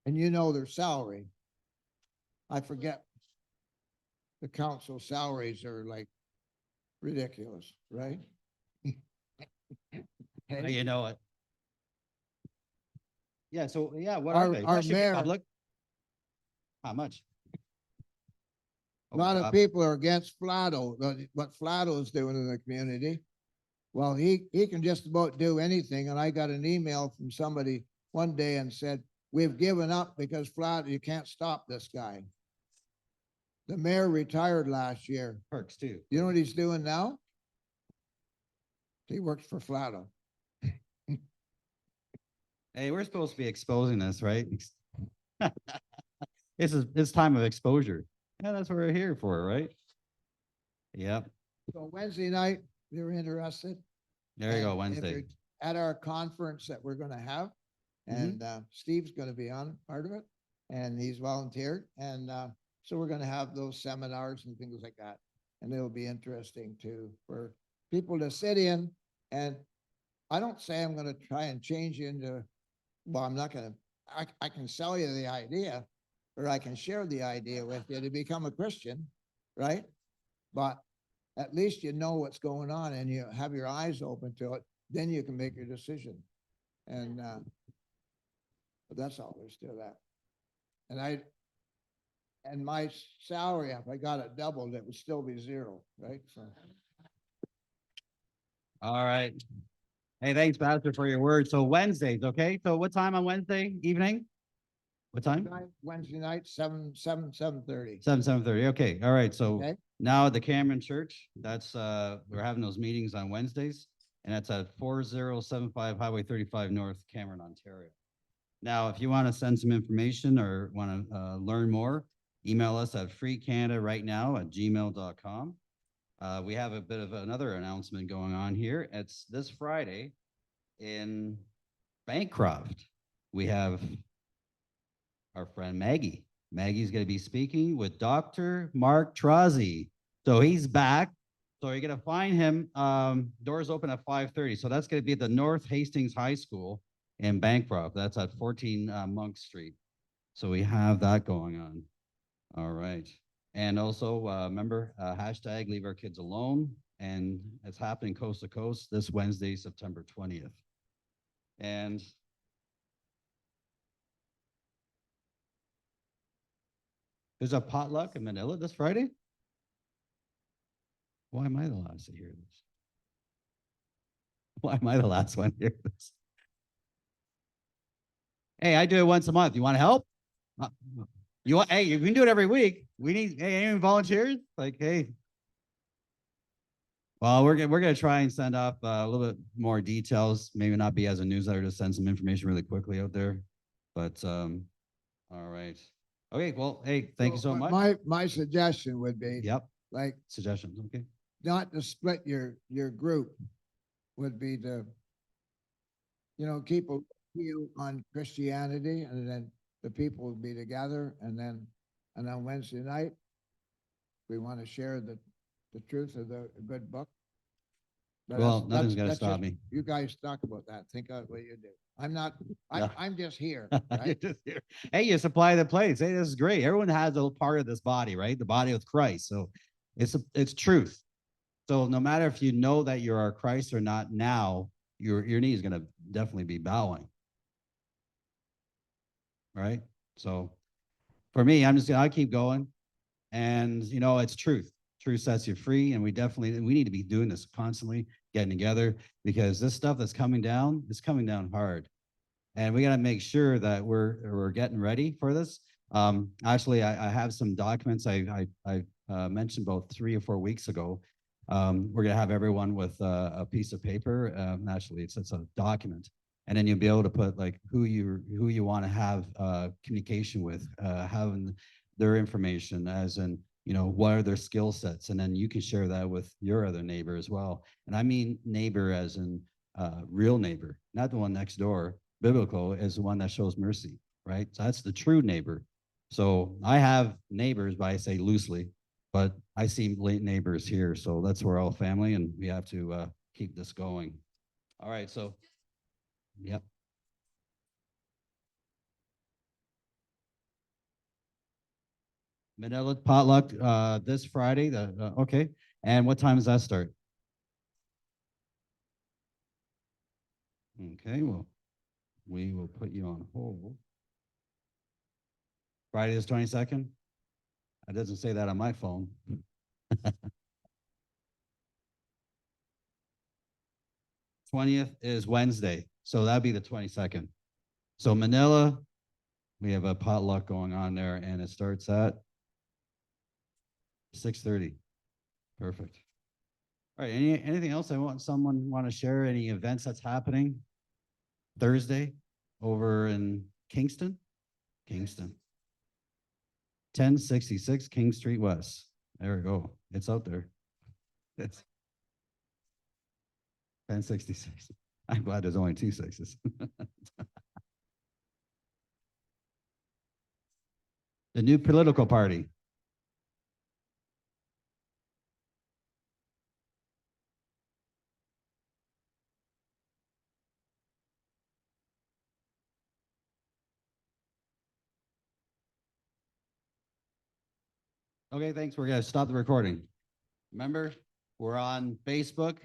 And you know their salary. I forget. The council salaries are like ridiculous, right? Now you know it. Yeah, so, yeah, what Our- are they? our That should be mayor- public. How much? A lot of Rob? people are against Flatto, what Flatto is doing in the community. Well, he can just about do anything, and I got an email from somebody one day and said, we've given up because Flatto, you can't stop this guy. The mayor retired last year. Perks too. You know what he's doing now? He works for Flatto. Hey, we're supposed to be exposing this, right? It's time of exposure. Yeah, that's what we're here for, right? Yep. So Wednesday night, if you're interested. There you go, and if Wednesday. you're At our conference that we're gonna have, and Steve's gonna be on part of it, and he's volunteered, and so we're gonna have those seminars and things like that. And it'll be interesting too, for people to sit in, and I don't say I'm gonna try and change you into, well, I'm not gonna, I can sell you the idea, or I can share the idea with you to become a Christian, right? But at least you know what's going on and you have your eyes open to it, then you can make your decision. And but that's all there's to that. And my salary, if I got it doubled, it would still be zero, right? So All right. Hey, thanks, Pastor, for your words. So Wednesdays, okay? So what time on Wednesday evening? What time? Wednesday night, 7:30. 7:30. Okay. All right. So Okay. now at the Cameron Church, that's we're having those meetings on Wednesdays, and that's at 4075 Highway 35 North, Cameron, Ontario. Now, if you want to send some information or want to learn more, email us at freecanadarightnow@gmail.com. We have a bit of another announcement going on here. It's this Friday in Bancroft. We have our friend Maggie. Maggie's going to be speaking with Dr. Mark Trozzi. So he's back. So you're going to find him. Doors open at 5:30. So that's going to be at the North Hastings High School in Bancroft. That's at 14 Monk Street. So we have that going on. All right. And also remember, hashtag leave our kids alone. And it's happening coast to coast this Wednesday, September 20th. And there's a potluck in Manila this Friday. Why am I the last to hear this? Why am I the last one to hear this? Hey, I do it once a month. You want to help? You want? Hey, you can do it every week. We need. Hey, any volunteers? Like, hey. Well, we're gonna try and send up a little bit more details. Maybe not be as a newsletter, to send some information really quickly out there. But all right. Okay. Well, hey, thank you so much. My suggestion would be, Yep. like, Suggestions. Okay. not to split your group, would be to, keep a view on Christianity, and then the people will be together, and then on Wednesday night, we want to share the truth of the good book. But Well, nothing's gonna that's stop just- me. You guys talk about that. Think of what you do. I'm not, Yeah. I'm just here, You're right? just here. Hey, you supply the place. Hey, this is great. Everyone has a part of this body, right? The body of Christ. So it's truth. So no matter if you know that you are Christ or not now, your knee is gonna definitely be bowing. Right? So for me, I keep going. And it's truth. Truth sets you free. And we need to be doing this constantly, getting together, because this stuff that's coming down is coming down hard. And we got to make sure that we're getting ready for this. Actually, I have some documents I mentioned about 3 or 4 weeks ago. We're gonna have everyone with a piece of paper. Actually, it's a document, and then you'll be able to put like who you want to have communication with, having their information, as in what are their skill sets, and then you can share that with your other neighbor as well. And I mean neighbor as in real neighbor, not the one next door. Biblical is the one that shows mercy, right? So that's the true neighbor. So I have neighbors, but I say loosely, but I see neighbors here. So that's we're all family, and we have to keep this going. All right. So, yep. Manila potluck this Friday. Okay. And what time does that start? Okay. Well, we will put you on hold. Friday the 22nd. It doesn't say that on my phone. 20th is Wednesday, so that'd be the 22nd. So Manila, we have a potluck going on there, and it starts at 6:30. Perfect. All right, anything else someone want to share? Any events that's happening Thursday over in Kingston? Kingston. 1066 King Street West. There we go. It's out there. It's 1066. I'm glad there's only 2 sixes. The new political party. Okay, thanks. We're gonna stop the recording. Remember, we're on Facebook.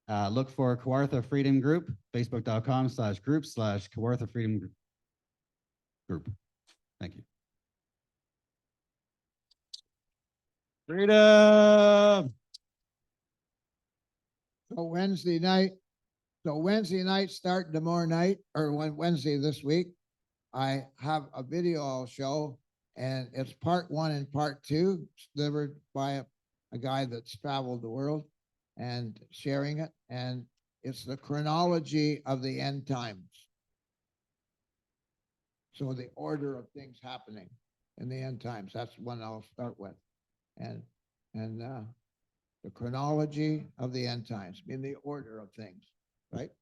Look for Kawartha Freedom Group, facebook.com/group/Kawartha Freedom Group. Thank you. Freedom. So Wednesday night, starting tomorrow night, or Wednesday this week, I have a video I'll show, and it's part 1 and part 2, delivered by a guy that's traveled the world and sharing it, and it's the chronology of the end times. So the order of things happening in the end times, that's one I'll start with. And the chronology of the end times, in the order of things, right?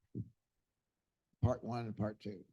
Part 1 and part 2.